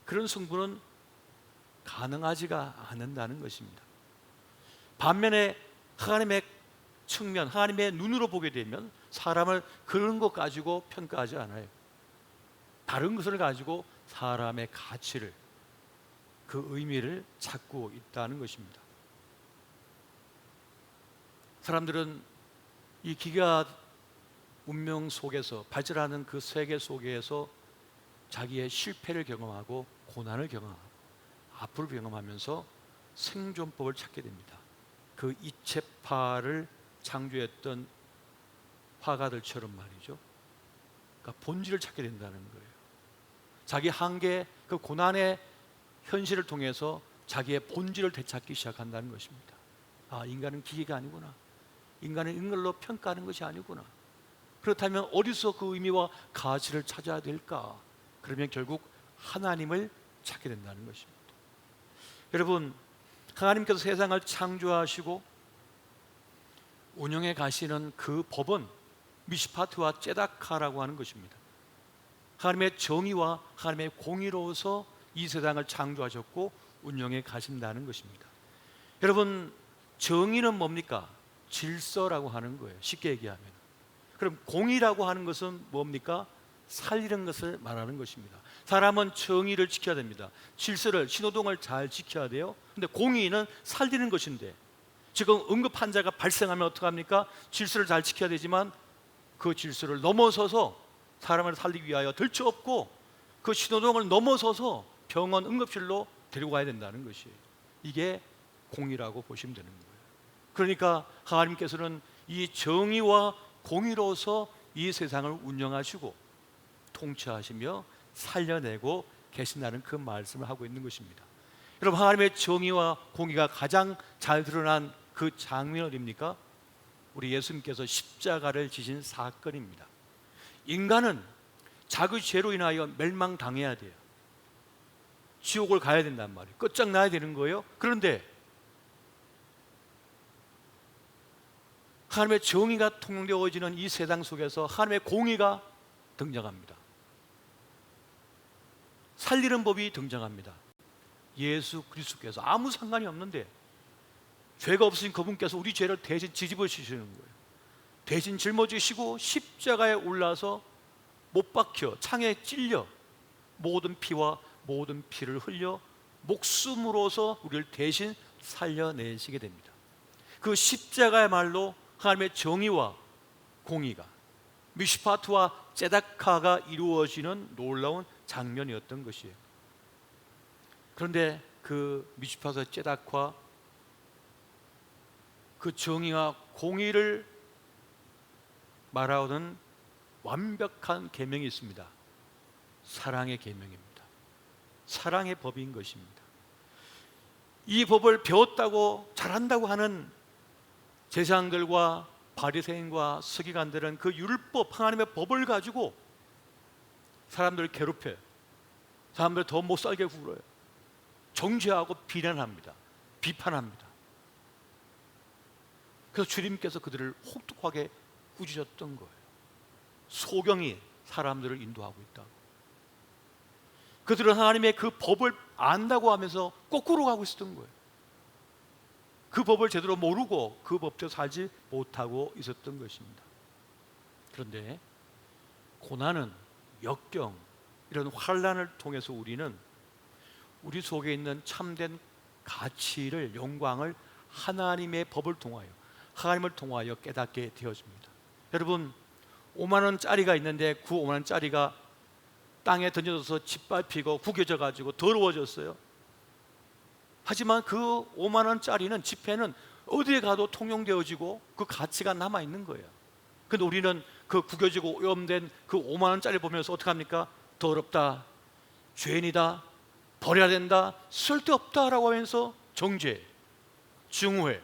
그런 승부는 가능하지가 않는다는 것입니다. 반면에 하나님의 측면, 하나님의 눈으로 보게 되면 사람을 그런 것 가지고 평가하지 않아요. 다른 것을 가지고 사람의 가치를, 그 의미를 찾고 있다는 것입니다. 사람들은 이 기가 운명 속에서 발전하는 그 세계 속에서 자기의 실패를 경험하고 고난을 경험하고 아픔을 경험하면서 생존법을 찾게 됩니다. 그 입체파를 창조했던 화가들처럼 말이죠. 그러니까 본질을 찾게 된다는 거예요. 자기 한계, 그 고난의 현실을 통해서 자기의 본질을 되찾기 시작한다는 것입니다. 아, 인간은 기계가 아니구나. 인간은 인걸로 평가하는 것이 아니구나. 그렇다면 어디서 그 의미와 가치를 찾아야 될까? 그러면 결국 하나님을 찾게 된다는 것입니다. 여러분, 하나님께서 세상을 창조하시고 운영해 가시는 그 법은 미시파트와 째다카라고 하는 것입니다. 하나님의 정의와 하나님의 공의로서 이 세상을 창조하셨고 운영해 가신다는 것입니다. 여러분, 정의는 뭡니까? 질서라고 하는 거예요. 쉽게 얘기하면. 그럼 공의라고 하는 것은 뭡니까? 살리는 것을 말하는 것입니다. 사람은 정의를 지켜야 됩니다. 질서를, 신호등을 잘 지켜야 돼요. 근데 공의는 살리는 것인데 지금 응급 환자가 발생하면 어떡합니까? 질서를 잘 지켜야 되지만 그 질서를 넘어서서 사람을 살리기 위하여 들쳐업고 그 신호등을 넘어서서 병원 응급실로 데리고 가야 된다는 것이에요. 이게 공의라고 보시면 되는 거예요. 그러니까 하나님께서는 이 정의와 공의로서 이 세상을 운영하시고 통치하시며 살려내고 계신다는 그 말씀을 하고 있는 것입니다. 여러분, 하나님의 정의와 공의가 가장 잘 드러난 그 장면 어디입니까? 우리 예수님께서 십자가를 지신 사건입니다. 인간은 자기 죄로 인하여 멸망당해야 돼요. 지옥을 가야 된단 말이에요. 끝장나야 되는 거예요. 그런데 하나님의 정의가 통용되어지는 이 세상 속에서 하나님의 공의가 등장합니다. 살리는 법이 등장합니다. 예수 그리스도께서 아무 상관이 없는데 죄가 없으신 그분께서 우리 죄를 대신 뒤집어 주시는 거예요. 대신 짊어지시고 십자가에 올라서 못 박혀 창에 찔려 모든 피와 모든 피를 흘려 목숨으로서 우리를 대신 살려내시게 됩니다. 그 십자가야말로 하나님의 정의와 공의가, 미슈파트와 제다카가 이루어지는 놀라운 장면이었던 것이에요. 그런데 그 미슈파트와 제다카, 그 정의와 공의를 말하는 완벽한 계명이 있습니다. 사랑의 계명입니다. 사랑의 법인 것입니다. 이 법을 배웠다고 잘한다고 하는 제사장들과 바리새인과 서기관들은 그 율법, 하나님의 법을 가지고 사람들을 괴롭혀요. 사람들 더 못 살게 굴어요. 정죄하고 비난합니다. 비판합니다. 그래서 주님께서 그들을 혹독하게 꾸짖었던 거예요. 소경이 사람들을 인도하고 있다고. 그들은 하나님의 그 법을 안다고 하면서 거꾸로 가고 있었던 거예요. 그 법을 제대로 모르고 그 법대로 살지 못하고 있었던 것입니다. 그런데 고난은, 역경, 이런 환난을 통해서 우리는 우리 속에 있는 참된 가치를, 영광을 하나님의 법을 통하여, 하나님을 통하여 깨닫게 되어집니다. 여러분, 5만 원짜리가 있는데 그 5만 원짜리가 땅에 던져져서 짓밟히고 구겨져 가지고 더러워졌어요. 하지만 그 5만 원짜리는, 지폐는 어디에 가도 통용되어지고 그 가치가 남아 있는 거예요. 그런데 우리는 그 구겨지고 오염된 그 5만 원짜리 보면서 어떻게 합니까? 더럽다, 죄인이다, 버려야 된다, 쓸데없다라고 하면서 정죄, 증오해.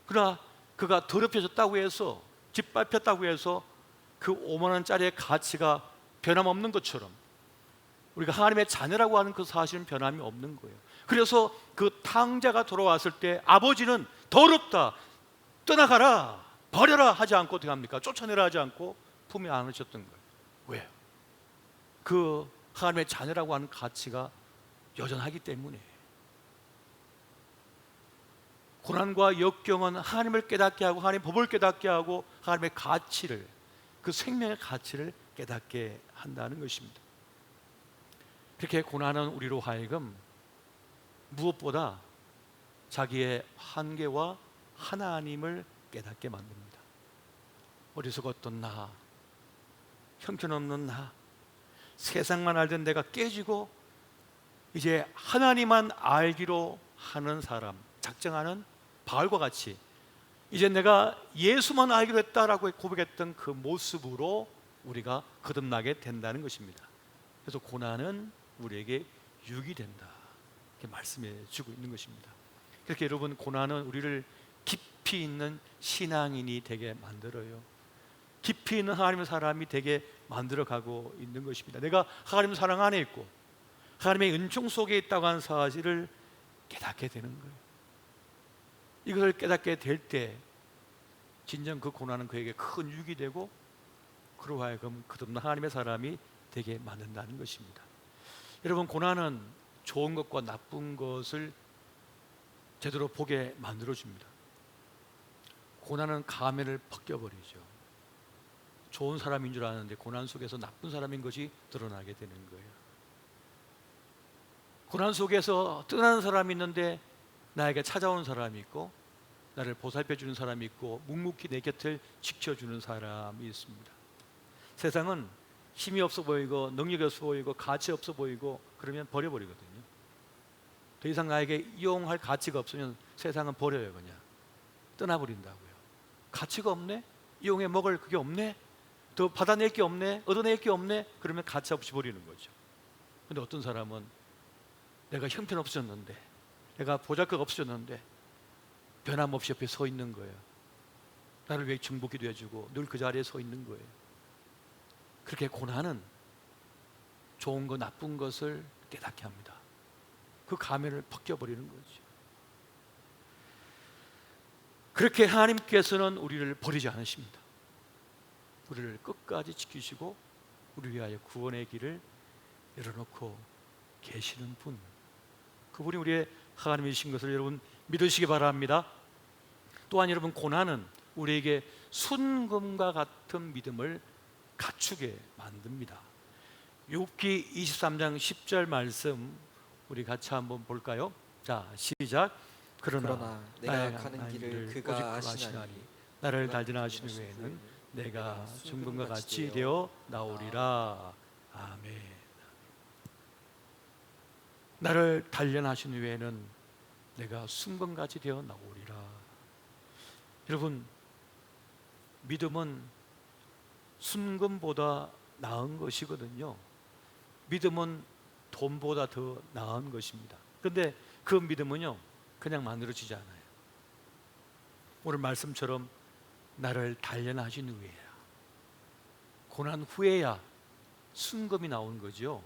그러나 그가 더럽혀졌다고 해서, 짓밟혔다고 해서 그 5만 원짜리의 가치가 변함없는 것처럼 우리가 하나님의 자녀라고 하는 그 사실은 변함이 없는 거예요. 그래서 그 탕자가 돌아왔을 때 아버지는 더럽다, 떠나가라, 버려라 하지 않고 어떻게 합니까? 쫓아내라 하지 않고 품에 안으셨던 거예요. 왜요? 그 하나님의 자녀라고 하는 가치가 여전하기 때문에. 고난과 역경은 하나님을 깨닫게 하고 하나님의 법을 깨닫게 하고 하나님의 가치를, 그 생명의 가치를 깨닫게 한다는 것입니다. 그렇게 고난은 우리로 하여금 무엇보다 자기의 한계와 하나님을 깨닫게 만듭니다. 어리석었던 나, 형편없는 나, 세상만 알던 내가 깨지고 이제 하나님만 알기로 하는 사람, 작정하는 바울과 같이 이제 내가 예수만 알기로 했다라고 고백했던 그 모습으로 우리가 거듭나게 된다는 것입니다. 그래서 고난은 우리에게 유익이 된다, 이렇게 말씀해 주고 있는 것입니다. 그렇게 여러분, 고난은 우리를 깊이 있는 신앙인이 되게 만들어요. 깊이 있는 하나님의 사람이 되게 만들어가고 있는 것입니다. 내가 하나님 사랑 안에 있고 하나님의 은총 속에 있다고 하는 사실을 깨닫게 되는 거예요. 이것을 깨닫게 될 때 진정 그 고난은 그에게 큰 유익이 되고 그로 하여금 거듭난 하나님의 사람이 되게 만든다는 것입니다. 여러분, 고난은 좋은 것과 나쁜 것을 제대로 보게 만들어줍니다. 고난은 가면을 벗겨버리죠. 좋은 사람인 줄 아는데 고난 속에서 나쁜 사람인 것이 드러나게 되는 거예요. 고난 속에서 떠나는 사람이 있는데 나에게 찾아오는 사람이 있고 나를 보살펴주는 사람이 있고 묵묵히 내 곁을 지켜주는 사람이 있습니다. 세상은 힘이 없어 보이고 능력이 없어 보이고 가치 없어 보이고 그러면 버려버리거든요. 더 이상 나에게 이용할 가치가 없으면 세상은 버려요. 그냥 떠나버린다고요. 가치가 없네? 이용해 먹을 그게 없네? 더 받아낼 게 없네? 얻어낼 게 없네? 그러면 가치 없이 버리는 거죠. 근데 어떤 사람은 내가 형편없어졌는데, 내가 보잘것 없어졌는데 변함없이 옆에 서 있는 거예요. 나를 위해 중보기도 해주고 늘 그 자리에 서 있는 거예요. 그렇게 고난은 좋은 거 나쁜 것을 깨닫게 합니다. 그 가면을 벗겨버리는 거죠. 그렇게 하나님께서는 우리를 버리지 않으십니다. 우리를 끝까지 지키시고 우리 위하여 구원의 길을 열어놓고 계시는 분, 그분이 우리의 하나님이신 것을 여러분 믿으시기 바랍니다. 또한 여러분, 고난은 우리에게 순금과 같은 믿음을 갖추게 만듭니다. 욥기 23장 10절 말씀 우리 같이 한번 볼까요? 자, 시작. 그러나 내가 가는 길을 그가 아시나니 나를 단련하시는 외에는 내가 순금과 같이 되어 나오리라. 아멘. 나를 단련하신 외에는 내가 순금같이 되어 나오리라. 여러분, 믿음은 순금보다 나은 것이거든요. 믿음은 돈보다 더 나은 것입니다. 그런데 그 믿음은요, 그냥 만들어지지 않아요. 오늘 말씀처럼 나를 단련하신 후에야, 고난 후에야 순금이 나오는 거죠.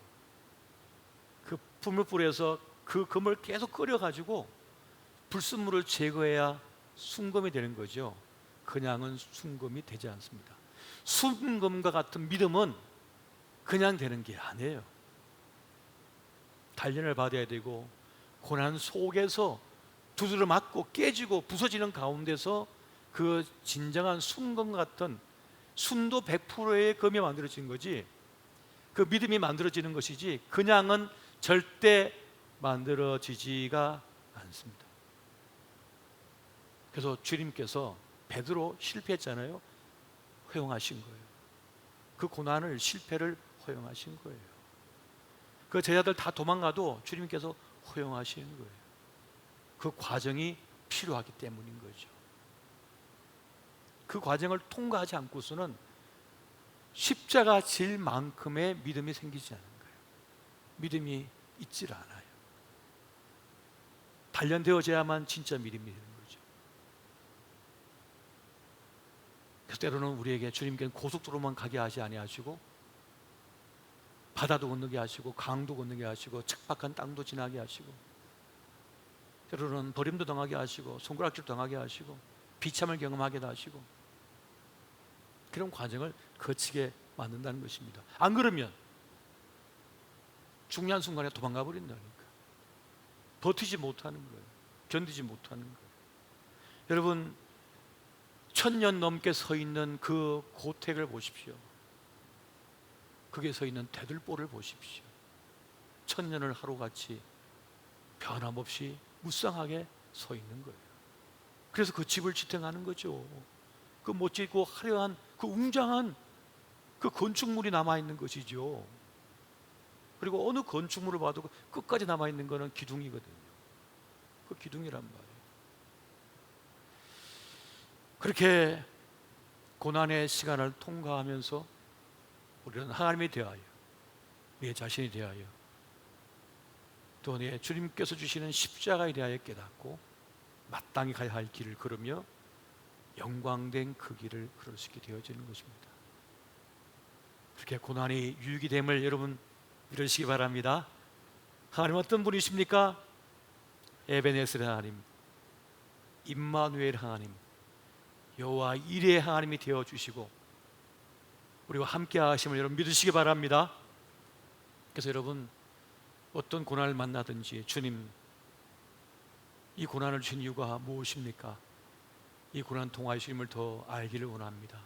그 불물불에서 그 금을 계속 끓여가지고 불순물을 제거해야 순금이 되는 거죠. 그냥은 순금이 되지 않습니다. 순금과 같은 믿음은 그냥 되는 게 아니에요. 단련을 받아야 되고, 고난 속에서 두드려 맞고 깨지고 부서지는 가운데서 그 진정한 순금 같은 순도 100%의 금이 만들어지는 거지, 그 믿음이 만들어지는 것이지 그냥은 절대 만들어지지가 않습니다. 그래서 주님께서 베드로 실패했잖아요. 허용하신 거예요. 그 고난을, 실패를 허용하신 거예요. 그 제자들 다 도망가도 주님께서 허용하시는 거예요. 그 과정이 필요하기 때문인 거죠. 그 과정을 통과하지 않고서는 십자가 질 만큼의 믿음이 생기지 않는 거예요. 믿음이 있질 않아요. 단련되어져야만 진짜 믿음이 되는 거죠. 그래서 때로는 우리에게 주님께는 고속도로만 가게 하지 아니하시고, 바다도 건너게 하시고, 강도 건너게 하시고, 척박한 땅도 지나게 하시고, 때로는 버림도 당하게 하시고, 손가락질 당하게 하시고, 비참을 경험하게 하시고, 그런 과정을 거치게 만든다는 것입니다. 안 그러면 중요한 순간에 도망가 버린다니까. 버티지 못하는 거예요. 견디지 못하는 거예요. 여러분, 1000년 넘게 서 있는 그 고택을 보십시오. 그게 서 있는 대들보를 보십시오. 1000년을 하루같이 변함없이 무쌍하게 서 있는 거예요. 그래서 그 집을 지탱하는 거죠. 그 멋지고 화려한 그 웅장한 그 건축물이 남아있는 것이죠. 그리고 어느 건축물을 봐도 끝까지 남아있는 것은 기둥이거든요. 그 기둥이란 말이에요. 그렇게 고난의 시간을 통과하면서 우리는 하나님에 대하여, 내 자신에 대하여, 또 내 주님께서 주시는 십자가에 대하여 깨닫고 마땅히 가야 할 길을 걸으며 영광된 그 길을 걸을 수 있게 되어지는 것입니다. 그렇게 고난이 유익이 됨을 여러분 믿으시기 바랍니다. 하나님 어떤 분이십니까? 에베네셀의 하나님, 임마누엘 하나님, 여호와 이레의 하나님이 되어주시고 우리와 함께 하심을 여러분 믿으시기 바랍니다. 그래서 여러분, 어떤 고난을 만나든지 주님, 이 고난을 주신 이유가 무엇입니까? 이 고난 통하여 주님을 더 알기를 원합니다.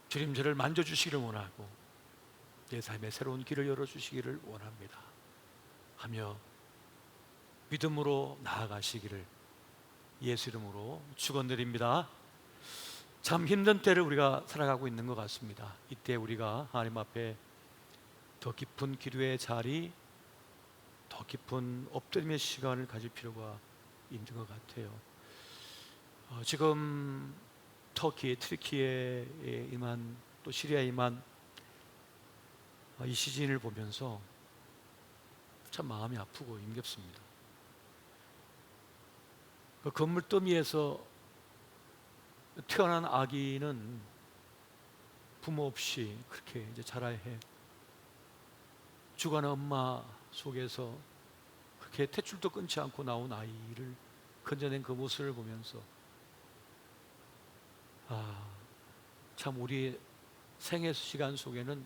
주님, 저를 만져주시기를 원하고 내 삶의 새로운 길을 열어주시기를 원합니다 하며 믿음으로 나아가시기를 예수 이름으로 축원드립니다. 참 힘든 때를 우리가 살아가고 있는 것 같습니다. 이때 우리가 하나님 앞에 더 깊은 기도의 자리, 더 깊은 엎드림의 시간을 가질 필요가 있는 것 같아요. 지금 터키, 트리키에 임한, 또 시리아에 임한 이 시즌을 보면서 참 마음이 아프고 힘겹습니다. 그 건물 더미에서 태어난 아기는 부모 없이 그렇게 이제 자라야 해. 죽어가는 엄마 속에서 그렇게 탯줄도 끊지 않고 나온 아이를 건져낸 그 모습을 보면서 참 우리 생애 시간 속에는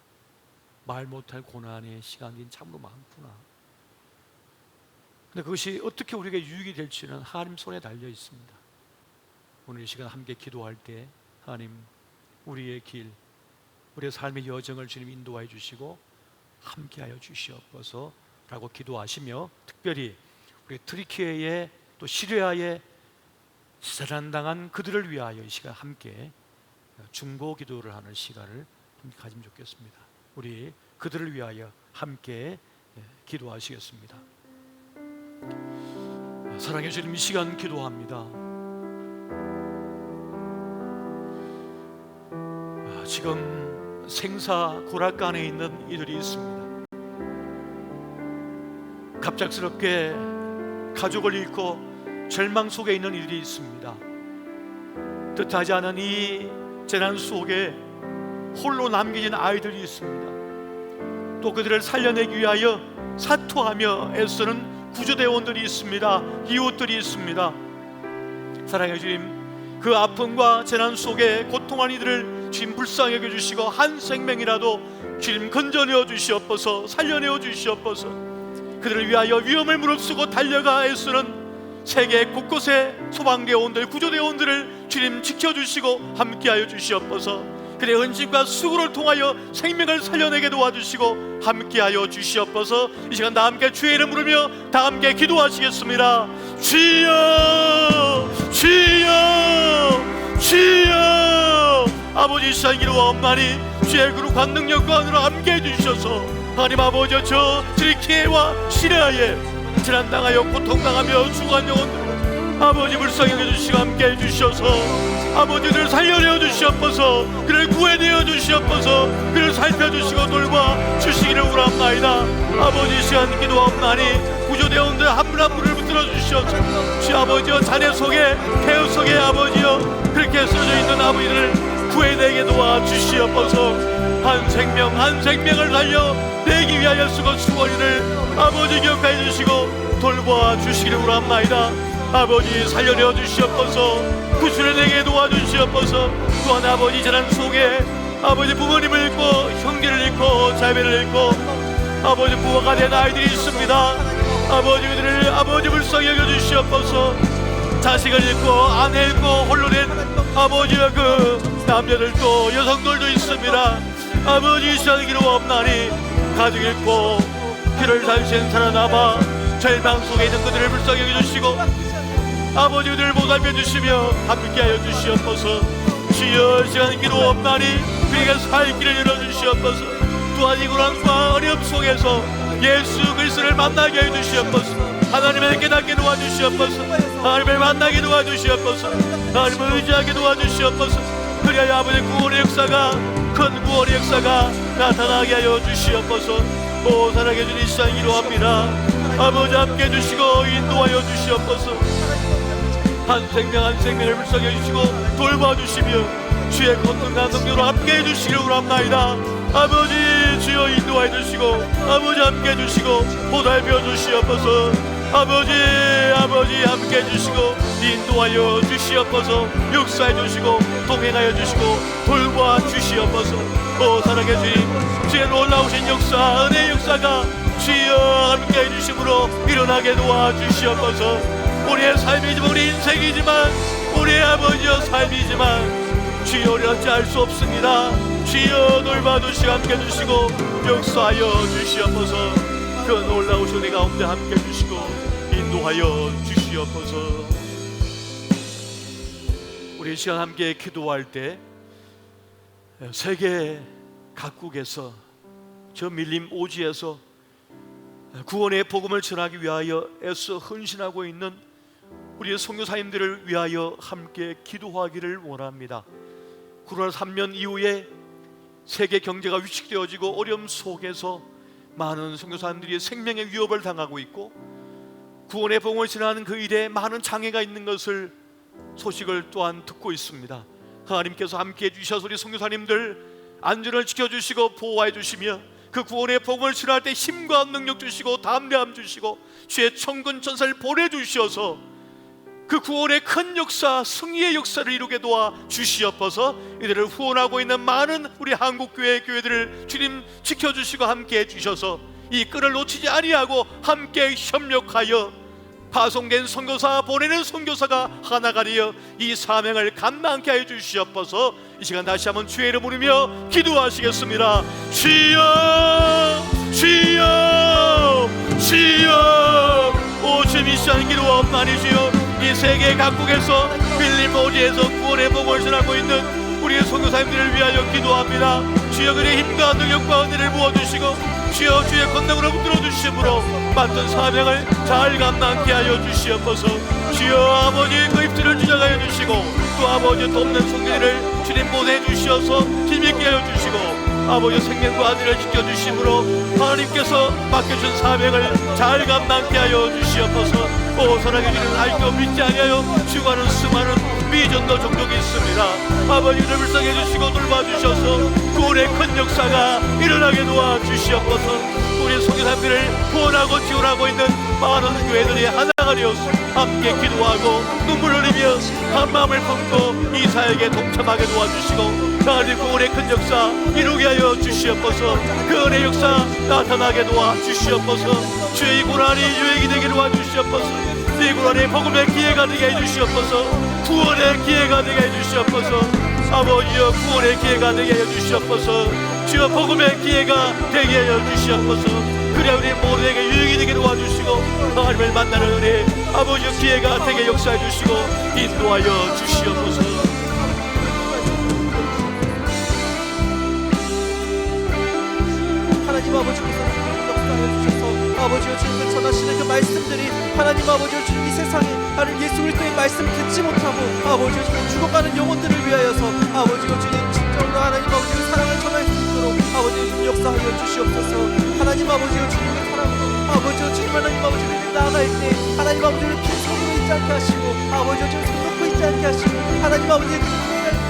말 못할 고난의 시간이 참으로 많구나. 근데 그것이 어떻게 우리에게 유익이 될지는 하나님 손에 달려 있습니다. 오늘 이 시간 함께 기도할 때 하나님, 우리의 길, 우리의 삶의 여정을 주님 인도하여 주시고 함께하여 주시옵소서 라고 기도하시며, 특별히 우리 트리키에 또 시리아에 살아당한 그들을 위하여 이 시간 함께 중보 기도를 하는 시간을 함께 가지면 좋겠습니다. 우리 그들을 위하여 함께 기도하시겠습니다. 사랑해 주님, 이 시간 기도합니다. 지금 생사 고락간에 있는 이들이 있습니다. 갑작스럽게 가족을 잃고 절망 속에 있는 이들이 있습니다. 뜻하지 않은 이 재난 속에 홀로 남겨진 아이들이 있습니다. 또 그들을 살려내기 위하여 사투하며 애쓰는 구조대원들이 있습니다. 이웃들이 있습니다. 사랑해 주님, 그 아픔과 재난 속에 고통한 이들을 주님 불쌍히 여겨주시고 한 생명이라도 주님 건져내어 주시옵소서, 살려내어 주시옵소서. 그들을 위하여 위험을 무릅쓰고 달려가 애쓰는 세계 곳곳의 소방대원들, 구조대원들을 주님 지켜주시고 함께하여 주시옵소서. 그의 은심과 수고를 통하여 생명을 살려내게 도와주시고 함께하여 주시옵소서. 이 시간 다 함께 주의 이름 부르며 다 함께 기도하시겠습니다. 주여, 주여, 주여. 아버지, 이 시간 기도하옵나니 주의 그룹한 능력과 은혜로 함께해 주셔서 하나님 아버지, 저 트리키에와 시리아에 질환당하여 고통당하며 죽어간 영혼들 아버지 불쌍히 여겨주시고 함께해 주셔서 아버지들 살려내어 주시옵소서. 그를 구해내어 주시옵소서. 그를 살펴주시고 돌봐 주시기를 원합나이다. 아버지, 이 시간 기도하옵나니 구조대원들 한 분 한 분을 붙들어 주시옵소서. 주 아버지여, 잔해 속에 폐허 속에 아버지여 그렇게 쓰러져 있는 아버지를 구해내게 도와주시옵소서. 한 생명 한 생명을 살려내기 위하여 쓰고 수고리를 아버지 기억하여 주시고 돌봐 주시기를 원합나이다. 아버지, 살려내어 주시옵소서. 구출해내게 도와주시옵소서. 또한 아버지, 재난 속에 아버지 부모님을 잃고 형제를 잃고 자매를 잃고 아버지 부모가 된 아이들이 있습니다. 아버지, 그들을 아버지 불쌍히 여겨주시옵소서. 자식을 잃고 아내 잃고 홀로 된 아버지와 그 남자들도 여성들도 있습니다. 아버지, 이 시간 기도하옵나니 가족 잃고 피를 단신 살아남아 절망 속에 있는 그들을 불쌍히 여겨주시고 아버지, 그들을 보살펴 주시며 함께하여 주시옵소서. 주여, 시간 기도하옵나니 그에게 살 길을 열어주시옵소서. 또한 이 고난과 어려움 속에서 예수 그리스도를 만나게 해주시옵소서. 하나님을 깨닫게 도와주시옵소서. 하나님을 만나게 도와주시옵소서. 하나님을 의지하게 도와주시옵소서. 그래야 아버지 구원의 역사가, 큰 구원의 역사가 나타나게 하여 주시옵소서. 오 사랑해 주님, 이 시간 기도합니다. 아버지, 함께 해주시고 인도하여 주시옵소서. 한 생명 한 생명을 불쌍히 해주시고 돌봐주시며 주의 건강한 능력으로 함께 해주시기를 원합나이다. 아버지, 주여 인도해 주시고 아버지 함께 해주시고 보살펴 주시옵소서. 아버지 함께 해주시고 인도하여 주시옵소서. 역사해 주시고 동행하여 주시고 돌봐 주시옵소서. 오 사랑해 주님, 주의 놀라우신 역사, 은혜의 역사가 주여 함께 해주심으로 일어나게 도와주시옵소서. 우리의 삶이지만, 우리 인생이지만, 우리의 아버지의 삶이지만 주여 우리 어찌할 수 없습니다. 주여 돌봐주시고 함께 해주시고 역사하여 주시옵소서. 그 놀라우신 은혜 가운데 함께 해주시고 인도하여 주시옵소서. 우리 이 시간 함께 기도할 때 세계 각국에서 저 밀림 오지에서 구원의 복음을 전하기 위하여 애써 헌신하고 있는 우리 선교사님들을 위하여 함께 기도하기를 원합니다. 코로나 3년 이후에 세계 경제가 위축되어지고 어려움 속에서 많은 선교사님들이 생명의 위협을 당하고 있고 구원의 복음을 전하는 그 일에 많은 장애가 있는 것을 소식을 또한 듣고 있습니다. 하나님께서 함께해 주셔서 우리 선교사님들 안전을 지켜주시고 보호해 주시며 그 구원의 복음을 전할 때 힘과 능력 주시고 담대함 주시고 주의 천군 천사를 보내주셔서 그 구원의 큰 역사, 승리의 역사를 이루게 도와 주시옵소서. 이들을 후원하고 있는 많은 우리 한국교회 교회들을 주님 지켜주시고 함께해 주셔서 이 끈을 놓치지 아니하고 함께 협력하여 파송된 선교사, 보내는 선교사가 하나가 되어 이 사명을 감당케 하여 주시옵소서. 이 시간 다시 한번 주의 이름 부르며 기도하시겠습니다. 주여 주여 주여. 오 주님, 이 시간 기도하옵나니 주여, 이 세계 각국에서 밀림 오지에서 구원의 복음을 전하고 있는 우리의 선교사님들을 위하여 기도합니다. 주여, 그의 힘과 능력과 은혜를 부어주시고 주여 주의 권능으로 붙들어 주심으로 맡은 사명을 잘 감당케 하여 주시옵소서. 주여, 아버지 그 입술을 주장하여 주시고 또 아버지 돕는 손길을 주님 보내주셔서 힘있게 하여 주시고 아버지 생명과 아들을 지켜주심으로 하나님께서 맡겨준 사명을 잘 감당케 하여 주시옵소서. 오 사랑해 주는 알고 믿지 아니하여 죽어가는 수많은 미전도 종족이 있습니다. 아버지를 불쌍해 주시고 돌봐주셔서 구원의 큰 역사가 일어나게 도와주시옵소서. 우리 선교사님들을 구원하고 지원하고 있는 많은 교회들이 하나가 되어서 함께 기도하고 눈물 흘리며 한마음을 품고 이 사역에 동참하게 도와주시고 하나님 구원의 큰 역사 이루게 하여 주시옵소서. 그 은혜 역사 나타나게 도와주시옵소서. 주의 고난이 유익이 되게 도와주시옵소서. 이 고난이 복음의 기회가 되게 해주시옵소서. 구원의 기회가 되게 해주시옵소서. 아버지여, 구원의 기회가 되게 해주시옵소서. 주여, 복음의 기회가 되게 해주시옵소서. 그래 우리 모두에게 유익이 되게 도와주시고 하나님을 만나는 은혜 아버지여 기회가 되게 역사해 주시고 인도하여 주시옵소서. 하나님 아버지께서 역사하여 주셔서 아버지여 주님을 전하시는 그 말씀들이 하나님 아버지여 주님 이 세상에 하는 예수 그리스도의 말씀 듣지 못하고 아버지여 주님 죽어가는 영혼들을 위하여서 아버지여 주님 진정으로 하나님 아버지의 사랑을 전할 수 있도록 아버지여 주님 역사하여 주시옵소서. 하나님 아버지여 주님의 사랑으로 아버지여 주님 하나님 아버지를 나아갈 때 하나님 아버지를 빈손으로 있지 않게 하시고 아버지여 주님 손 놓고 있지 않게 하시고 하나님 아버지의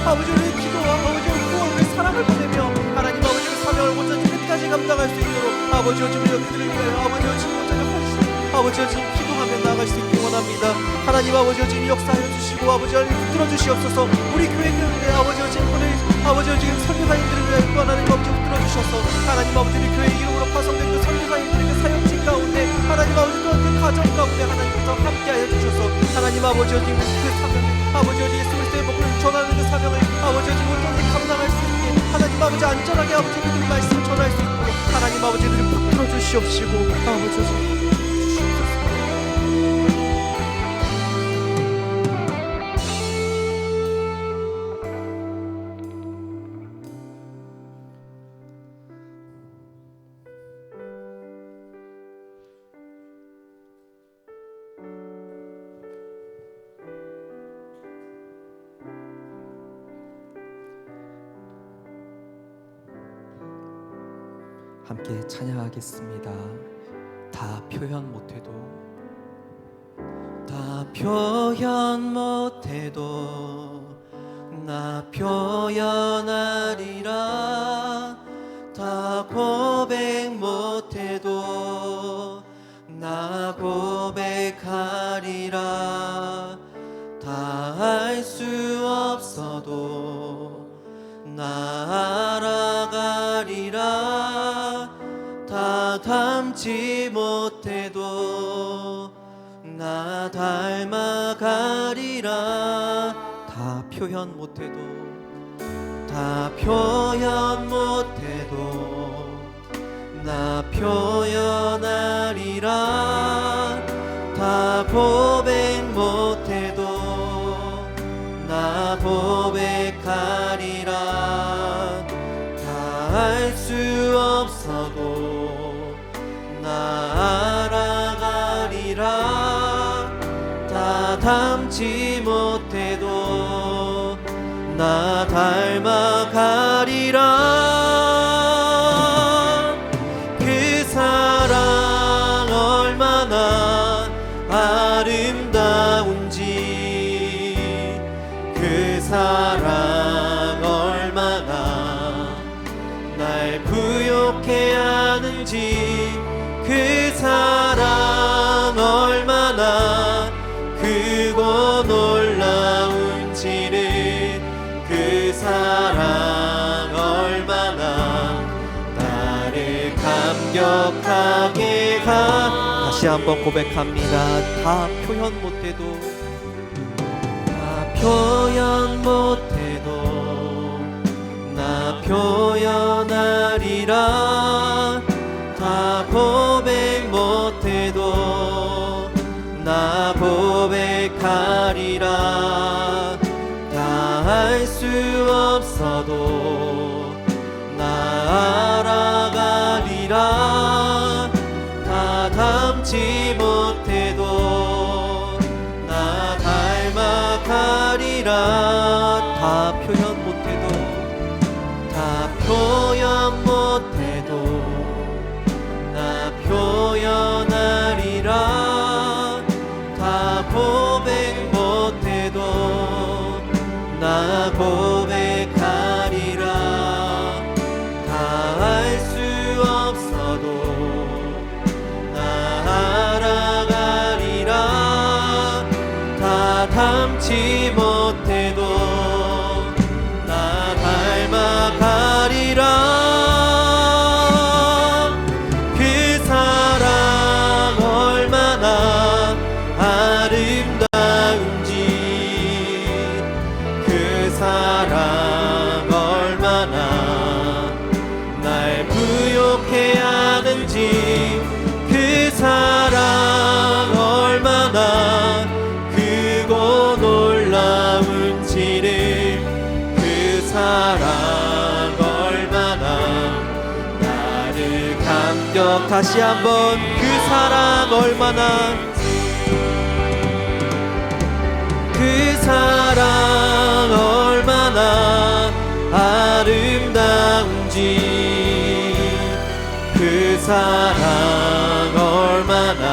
아버지를 기도와 아버지의 구원을 사랑을 보내며 하나님 아버지의 사명을 온전히 끝까지 감당할 수 있도록 아버지여 주님 그들을 위하여 아버지여 주님 온전히 헌신 아버지여 주님 기도하며 나아갈 수 있기 원합니다. 하나님 아버지여 주님 역사하여 주시고 아버지여 붙들어 주시옵소서. 우리 교회 가운데 아버지여 주님 보내 아버지여 주님 선교사님들을 위하여 또 하나님 아버지 붙들어 주셔서 하나님 아버지 우리 교회 이름으로 파송된 그 선교사님들의 그 사역진 가운데 하나님 아버지 또한 그 가정 가운데 하나님께서 함께하여 주셔서 하나님 아버지여 주님 그 사명 아버지여 주님 예수 그리스도의 복음을 전하는 그 사명을 아버지여 주님 온전히 감당할 수 있게 하나님 아버지 안전하게 아버지 그들의 말씀을 전할 수 있도록 하나님 아버지들을 붙들어 주시옵시고 아버지여 주님 함께 찬양하겠습니다. 다 표현 못해도 다 표현 못해도 나 표현하리라. 다 고백 못해도 나 고백하리라. 다 알 수 없어도 나 알아가리라. 다 닮지 못해도 나 닮아가리라. 다 표현 못해도 다 표현 못해도 나 표현하리라. 다 고백 못해도 나 할 수 없어도 나 알아가리라. 다 닮지 못해도 나 닮아가리라. 그 사랑 얼마나 아름다운지, 그 사랑 얼마나 날 부욕해 하는지, 그 사랑 얼마나 크고 놀라운지를, 그 사랑 얼마나 나를 감격하게 다시 한번 고백합니다. 다 표현 못해도, 다 표현 못해도 나 표현하리라. 다 고백 못해도 나 고백하리라. 다 할 수 없어도 나 알아가리라. 다 닮지 못해도 나 닮아가리라. 다 표현 못해도, 다 표현 못해도 나 표현하리라. 다 고백 못해도 나 고백하리라. 다 할 수 없어도 나 알아가리라. 다 닮지 못해도 나 닮아가리라. 그 사랑 얼마나 아름다운지, 그 사랑 얼마나 날 부욕해 하는지, 그 사랑 얼마나 크고 놀라운지를, 그 사랑 얼마나 나를 감격. 다시 한번 그 사랑 얼마나, 그 사랑 얼마나 아름다운지, 그 사랑 얼마나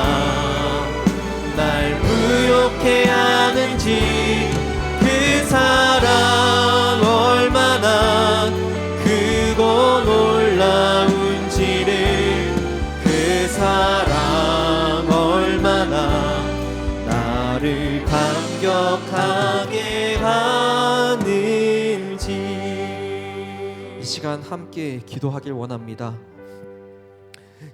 날 부욕해 하는지, 그 사랑 얼마나 크고 놀라운지를, 그 사랑 얼마나 나를 감격하게 하는지. 이 시간 함께 기도하길 원합니다.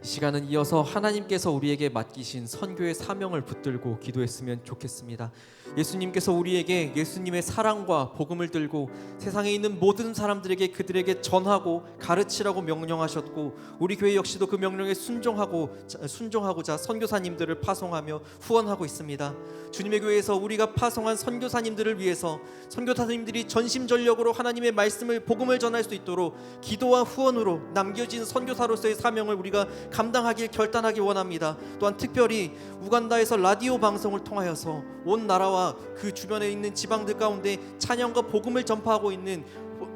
이 시간은 이어서 하나님께서 우리에게 맡기신 선교의 사명을 붙들고 기도했으면 좋겠습니다. 예수님께서 우리에게 예수님의 사랑과 복음을 들고 세상에 있는 모든 사람들에게 그들에게 전하고 가르치라고 명령하셨고, 우리 교회 역시도 그 명령에 순종하고자 선교사님들을 파송하며 후원하고 있습니다. 주님의 교회에서 우리가 파송한 선교사님들을 위해서 선교사님들이 전심전력으로 하나님의 말씀을, 복음을 전할 수 있도록 기도와 후원으로 남겨진 선교사로서의 사명을 우리가 감당하길 결단하기 원합니다. 또한 특별히 우간다에서 라디오 방송을 통하여서 온 나라와 그 주변에 있는 지방들 가운데 찬양과 복음을 전파하고 있는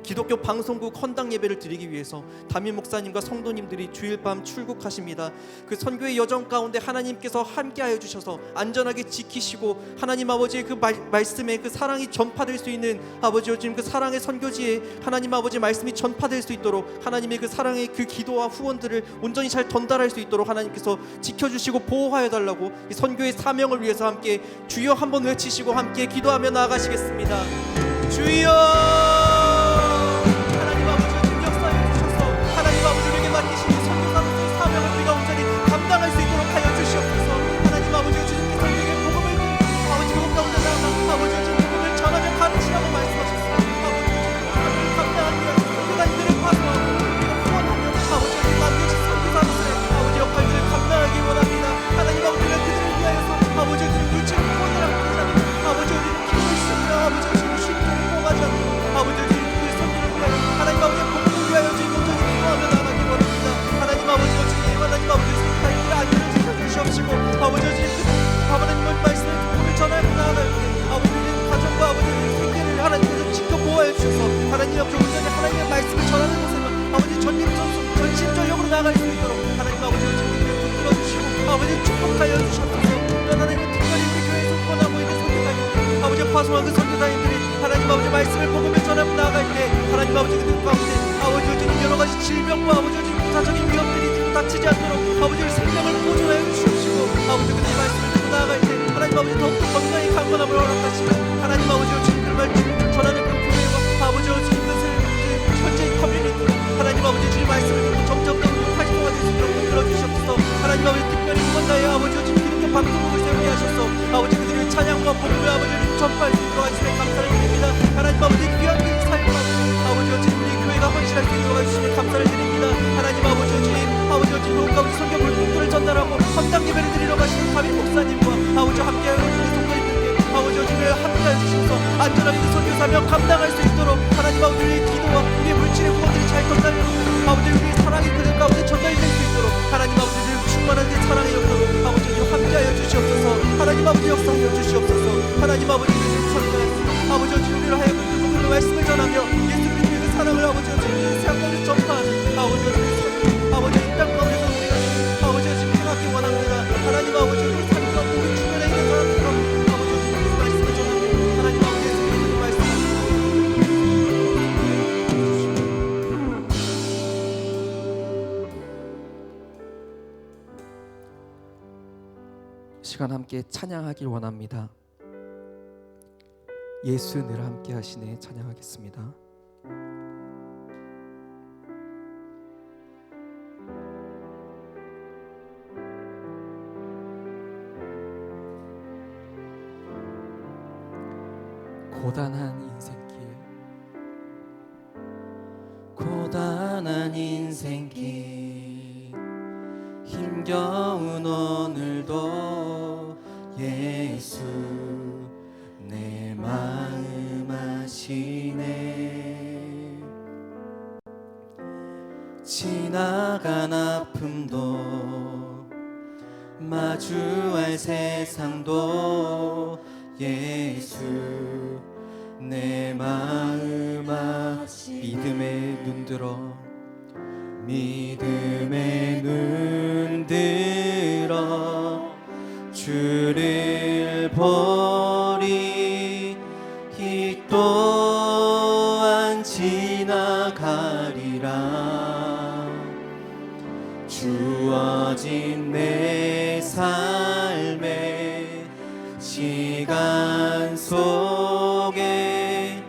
기독교 방송국 헌당 예배를 드리기 위해서 담임 목사님과 성도님들이 주일 밤 출국하십니다. 그 선교의 여정 가운데 하나님께서 함께하여 주셔서 안전하게 지키시고, 하나님 아버지의 그 말씀에 그 사랑이 전파될 수 있는, 아버지 지금 그 사랑의 선교지에 하나님 아버지의 말씀이 전파될 수 있도록, 하나님의 그 사랑의 그 기도와 후원들을 온전히 잘 전달할 수 있도록 하나님께서 지켜주시고 보호하여 달라고, 이 선교의 사명을 위해서 함께 주여 한번 외치시고 함께 기도하며 나아가시겠습니다. 주여! 하나님 아버지 우리에게 맡기신 선교사로서의 사명을 우리가 온전히 감당할 수 있도록 하여 주시옵소서. 하나님 아버지 주님께서 우리에게 복음을 아버지 복음 가운데 나아가 아버지 주님 복음을 전하며 가르치라고 말씀하셨습니다. 아버지 주님 복음을 감당하기 위해서 선교사님들을 파송하고 우리가 후원하며 아버지 주님 남겨진 선교사로서의 아버지 역할들을 감당하기 원합니다. 하나님 아버지 그들을 위하여서 아버지 주님 물질을 후원하라고 하지 않고 아버지 우리는 기도를 주시며 아버지 주님 쉽게 포기하지 않고 아버지 고통과 아버지 지금 부사적인 위험들이 지금 닥치지 않도록 아버지 생명을 보존하여 주시옵시고 아버지 그들의 말씀을 듣고 나아갈 때 하나님 아버지 더욱더 건강히 강건함을 허락하시고 하나님 아버지 지금 그 말씀을 전하는 그 교회와 아버지 지금 그것을 현재 커뮤니티 하나님 아버지 주의 말씀을 듣고 점점 더 활성화될 수 있도록 이끌어 주시옵소서 하나님 아버지 특별히 이번 나에 아버지 지금 기독교 방송국을 세우게 하셔서 아버지 그들의 찬양과 복음을 아버지를 전파할 수 있도록 하시며 감사를 드립니다 하나님 아버지 귀한 길 사용하고 아버지 지금 우리 교회가 헌신할 수 있도록 해주시며 감사를 드립니다 하나님 아버지 주님 아버지 지금 더욱더 성경 물품들을 전달하고 헌당 예배를 드리러 가시는 다윗 목사님과 아버지 함께하여 주신 성도님들께 아버지 주님을 함께하여 주셔서 안전하게 그 선교사명 감당할 수 있도록 하나님 아버지 우리의 기도와 우리의 물질의 후원들이 잘 전달되고 아버지 우리의 사랑이 그들 가운데 전달이 될 수 있도록 하나님 아버지 늘 충만한 내 사랑의 역사로 아버지 함께하여 주시옵소서 하나님 아버지 역사하여 주시옵소서 하나님 아버지 아버지 주님을 하여 그 말씀을 전하며 예수 그리스도의 그 사랑을 아버지 주님 세상 가운데 전파하는 아버지 아버지 이 땅 가운데서 우리가 아버지 지금 행하기 원합니다 하나님 아버지 우리 삶 가운데 우리 주변에 있는 사람들과 아버지 주님의 말씀을 전하며 하나님 아버지 그 말씀을 시간 함께 찬양하길 원합니다. 예수 늘 함께 하시네 찬양하겠습니다. 고단한 인생길 고단한 인생길 힘겨운 오늘도 예수 내 마음 아시네 지나간 아픔도 마주할 세상도 예수 내 마음 믿음의 눈 들어 믿음의 눈 들어 주를 보리 이 또한 지나가리라 주어진 내 삶의 시간 속에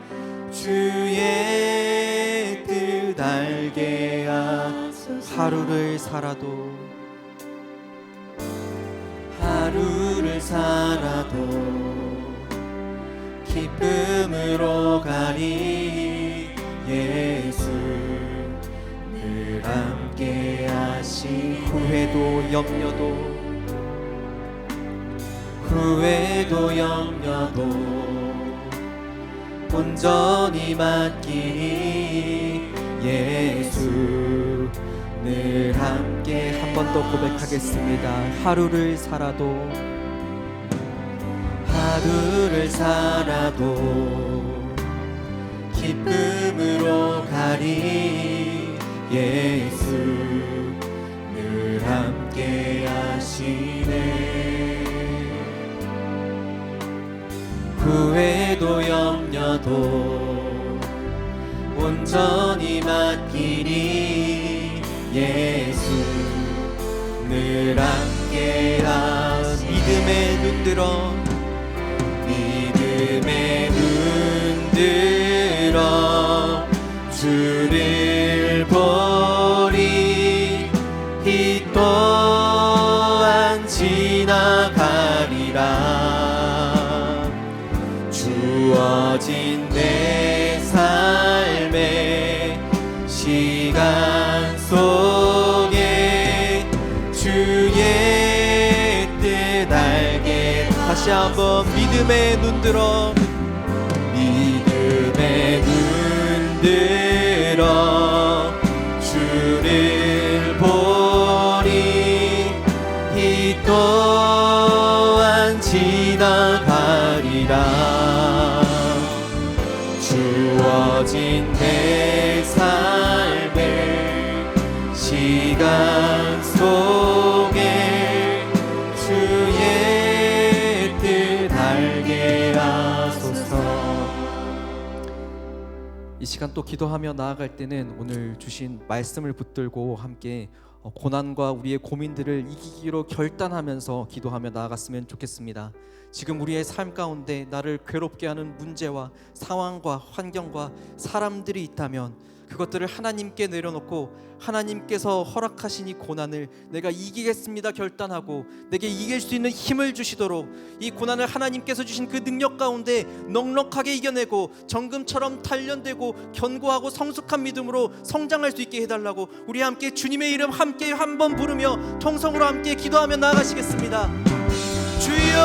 주의 뜻 알게 하소서 하루를 살아도 기쁨으로 가리 예수 늘 함께 하시 후회도 염려도 온전히 맡기니 예수 늘 함께 한 번 더 고백하겠습니다. 하루를 살아도 기쁨으로 가리 예수 늘 함께 하시네 후회도 염려도 온전히 맡기니 예수 늘 함께 하시네 믿음의 눈 들어 주를 보리 이 또한 지나가리라 주어진 내 삶의 시간 속에 주의 뜻 알게 다시 한번 믿음의 눈 들어 주를 보리 이 또한 지나가리라 주어진 내 삶의 시간 속에 주의 뜻 알게 하소서 시간 또 기도하며 나아갈 때는 오늘 주신 말씀을 붙들고 함께 고난과 우리의 고민들을 이기기로 결단하면서 기도하며 나아갔으면 좋겠습니다. 지금 우리의 삶 가운데 나를 괴롭게 하는 문제와 상황과 환경과 사람들이 있다면 그것들을 하나님께 내려놓고 하나님께서 허락하신 이 고난을 내가 이기겠습니다 결단하고 내게 이길 수 있는 힘을 주시도록 이 고난을 하나님께서 주신 그 능력 가운데 넉넉하게 이겨내고 정금처럼 단련되고 견고하고 성숙한 믿음으로 성장할 수 있게 해달라고 우리 함께 주님의 이름 함께 한번 부르며 통성으로 함께 기도하며 나아가시겠습니다. 주여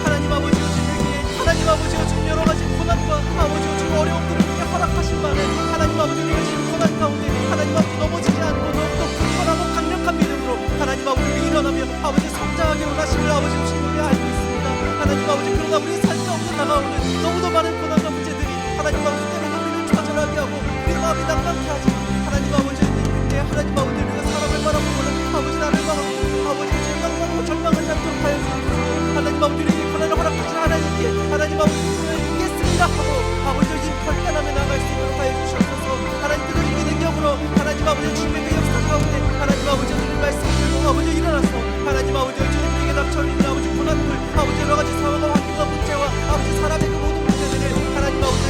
하나님 아버지여 주님께 하나님 아버지여 주님 여러 가지 고난과 아버지여 주님 어려움들을 우리에게 허락하신 바는 하나님 아버지 우리가 지금 고난 가운데 하나님 아버지 넘어지지 않고 더욱더 굳건하고 강력한 믿음으로 하나님 아버지 우리 일어나며 아버지 성장하기 원하심을 아버지 주님이 알고 있습니다. 하나님 아버지 그러나 우리의 삶 가운데 다가오는 너무도 많은 고난과 문제들이 하나님 아버지 때로는 우리를 좌절하게 하고 우리 마음이 낭랑케 하지 하나님 아버지 근데 하나님 아버지 우리가 사람을 바라보고는 아버지 나를 바라보고 아버지 절망하고 절망을 않도록 하여 주옵소서. 하나님 아버지 우리에게 고난을 허락하신 하나님께 하나님 아버지 이기겠습니다 하고 아버지 결단하며 나갈 수 있도록 하여 주시옵소서. 하나님께서 이 능력으로 하나님 아버지 주님의 그 역사 가운데 하나님 아버지 주님 말씀을 아버지 일어나서 하나님 아버지 주님에게 닥쳐있는 아버지 고난들 아버지 여러 가지 상황과 환경과 문제와 아버지 사람의 그 모든 문제들을 하나님 아버지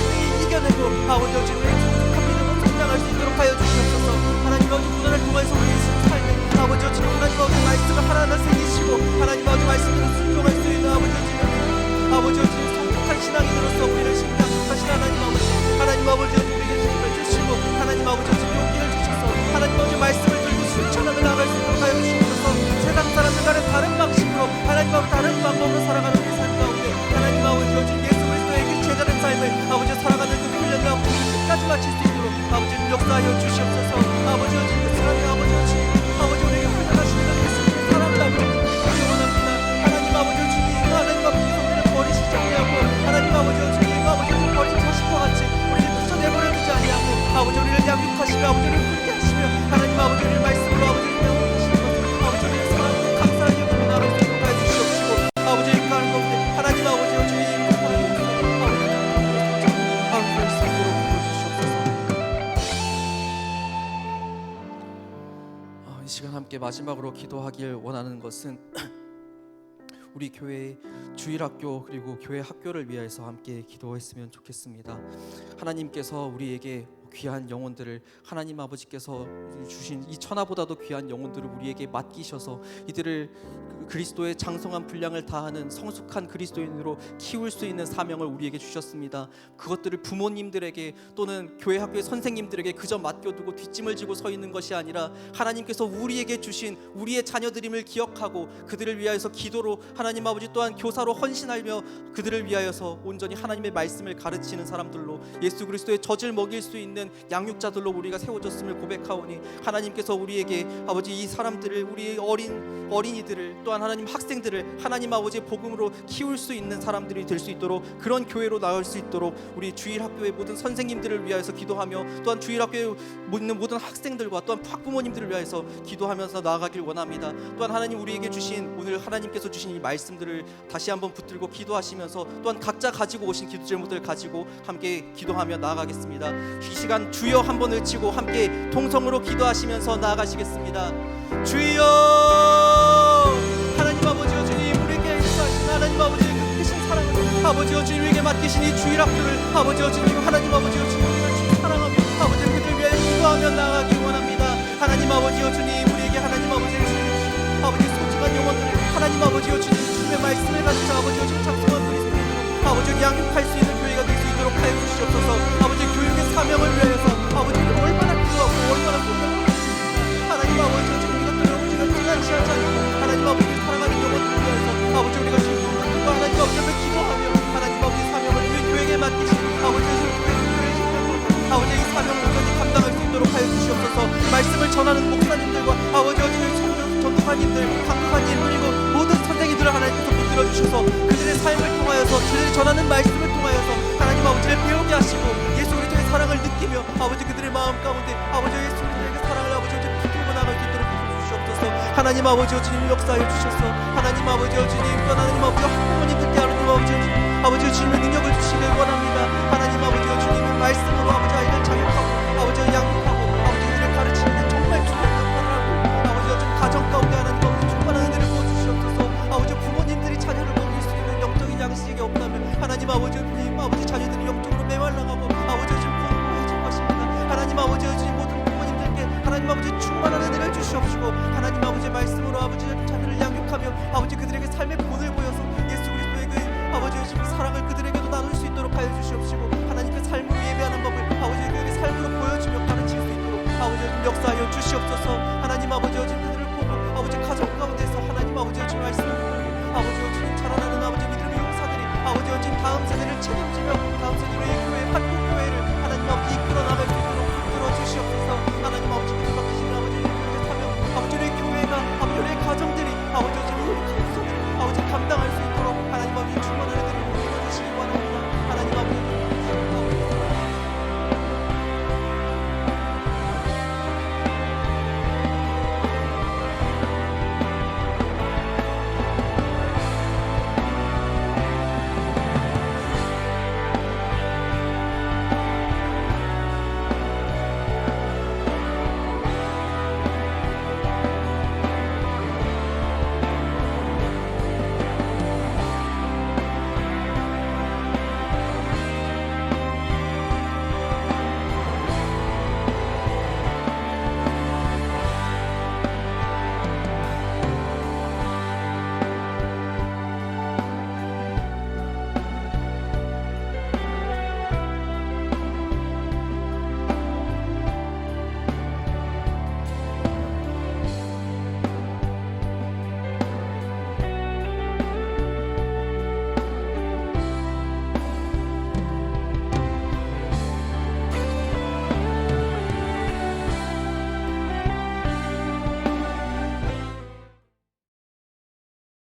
이겨내고 아버지 주님의 성숙한 믿음으로 성장할 수 있도록 하여 주시옵소서. 하나님 아버지 고난을 통해서 우리의 삶에 아버지 주님 하나님 아버지 말씀을 하나하나 새기시고 하나님 아버지 말씀으로 순종할 수 있는 아버지 주님 성숙한 신앙인으로서 우리를 신앙하신 하나님 아버지 하나님 아버지 우리에게 힘을 주시고 하나님 아버지 용기를 주셔서 하나님 아버지 말씀을 들고 실천하며 나갈 수 있도록 하여 주시옵소서. 세상 사람들과는 다른 방식으로 하나님 아버지 다른 방법으로 살아가는 우리 삶 가운데 하나님 아버지 예수 그리스도의 그 제자된 삶을 아버지 살아가는 그 훈련을 아버지 끝까지 마칠 수 있도록 아버지 역사하여 주시옵소서. 아버지 그 사랑의 아버지 아버지 우리에게 훈련하시는 그 예수님의 사랑을 아버지 원합니다. 하나님 아버지 주님 하나님 아버지 우리를 버리시지 아니하고 하나님 아버지 주님 아버지 버린 자식과 같이 우리를 부숴내버려 두지 아니하고 아버지 우리를 양육하시며 아버지를 훈계하시며 하나님 아버지 우리를 말씀으로 아버지를 양육하시는 것 아버지 우리를 사랑하고 감사하게 여기며 나를 주도록 하여 주시옵시고 아버지 이렇게 하는 가운데 하나님 아버지 주님 하나님 아버지 말씀으로 부어주시옵소서. 이 시간 함께 마지막으로 기도하길 원하는 것은 우리 교회의 주일학교 그리고 교회 학교를 위해서 함께 기도했으면 좋겠습니다. 하나님께서 우리에게 귀한 영혼들을 하나님 아버지께서 주신 이 천하보다도 귀한 영혼들을 우리에게 맡기셔서 이들을 그리스도의 장성한 분량을 다하는 성숙한 그리스도인으로 키울 수 있는 사명을 우리에게 주셨습니다. 그것들을 부모님들에게 또는 교회 학교의 선생님들에게 그저 맡겨두고 뒷짐을 지고 서 있는 것이 아니라 하나님께서 우리에게 주신 우리의 자녀들임을 기억하고 그들을 위하여서 기도로 하나님 아버지 또한 교사로 헌신하며 그들을 위하여서 온전히 하나님의 말씀을 가르치는 사람들로 예수 그리스도의 젖을 먹일 수 있는 양육자들로 우리가 세워졌음을 고백하오니 하나님께서 우리에게 아버지 이 사람들을 우리의 어린이들을 또한 하나님 학생들을 하나님 아버지의 복음으로 키울 수 있는 사람들이 될 수 있도록 그런 교회로 나올 수 있도록 우리 주일학교의 모든 선생님들을 위하여서 기도하며 또한 주일학교에 있는 모든 학생들과 또한 학부모님들을 위하여서 기도하면서 나아가길 원합니다. 또한 하나님 우리에게 주신 오늘 하나님께서 주신 이 말씀들을 다시 한번 붙들고 기도하시면서 또한 각자 가지고 오신 기도 제목들을 가지고 함께 기도하며 나아가겠습니다. 이 시간 주여 한번 외치고 함께 통성으로 기도하시면서 나아가시겠습니다. 주여 하나님 아버지여 주님 우리에게 인도하신 하나님 아버지의 그 크신 사랑을 아버지여 주님에게 맡기신 이 주일학교를 아버지여 주님 하나님 아버지여 주님을 사랑하며 아버지 그들 위해 기도하며 나아가길 원합니다. 하나님 아버지여 주님 우리에게 하나님 아버지의 주님 아버지 소중한 영혼들을 하나님 아버지여 주님 주님의 말씀을 가르쳐 아버지여 주님 장성한 그리스도인으로 아버지를 양육할 수 있는 교회가 될 수 있도록 하여 주시옵소서. 아버지 교육의 사명을 위하여서 아버지를 얼마나 기도하고 얼마나 소망하고 하나님 아버지여 주님 이것들을 우리가 등한시하지 않고 하나님 아버지를 사랑하는 영혼들을 위하여서 아버지 우리가 지금 하나님 아버지를 기도하며 하나님 아버지 사명을 우리 교회에 맡기신 아버지의 아버지 이 사명을 온전히 감당할 수 있도록 하여 주시옵소서. 말씀을 전하는 목사님들과 아버지 어지는 전도사님들 강도사님 그리고 모든 선생님들을 하나님께서 붙들어 주셔서 그들의 삶을 통하여서 그들이 전하는 말씀을 통하여서 하나님 아버지를 배우게 하시고 예수 그리스도의 사랑을 느끼며 아버지 그들의 마음 가운데 아버지 예수 그리스도의 사랑을 아버지 붙들고 나갈 수 있도록 주시옵소서. 하나님 아버지여 주님 역사해 주셔서 하나님 아버지여 주님 또 하나님 아버지 학부모님들께 하나님 아버지여 주님 아버지여 주님의 능력을 주시길 원합니다. 하나님 아버지여 주님 말씀으로 아버지 아이를 자격하고 아버지 양육하고 아버지 그들을 가르치는 정말 중요한 역할을 하고 아버지 요즘 가정 가운데 하나님 아버지 충만한 은혜를 부어주시옵소서. 아버지 부모님들이 자녀를 먹일 수 있는 영적인 양식이 없다면 하나님 아버지 주님 아버지 자녀들이 영적으로 메말라가고 아버지 요즘 공부해질 것입니다. 하나님 아버지 요즘 모든 부모님들께 하나님 아버지 충만한 은혜를 주시옵시고 하나님 아버지 말씀으로 아버지 자녀를 양육하며 아버지 그들에게 삶의 본을 보여서 예수 그리스도의 그 아버지 요즘 사랑을 그들에게도 나눌 수 있도록 하여 주시옵시고 하나님 그 삶으로 예배하는 법을 아버지 그들에게 삶으로 보여주며 가르칠 수 있도록 아버지 요즘 역사하여 주시옵소서. 하나님 아버지 요즘 그들을 보고 아버지 가정 가운데서 하나님 아버지 요즘 말씀을 듣고 아버지 요즘 자라나는 아버지 믿음의 용사들이 아버지 요즘 다음 세대를 책임지며 다음 세대의 교회 한국교회를 하나님 아버지 이끌어 나갈 수 있도록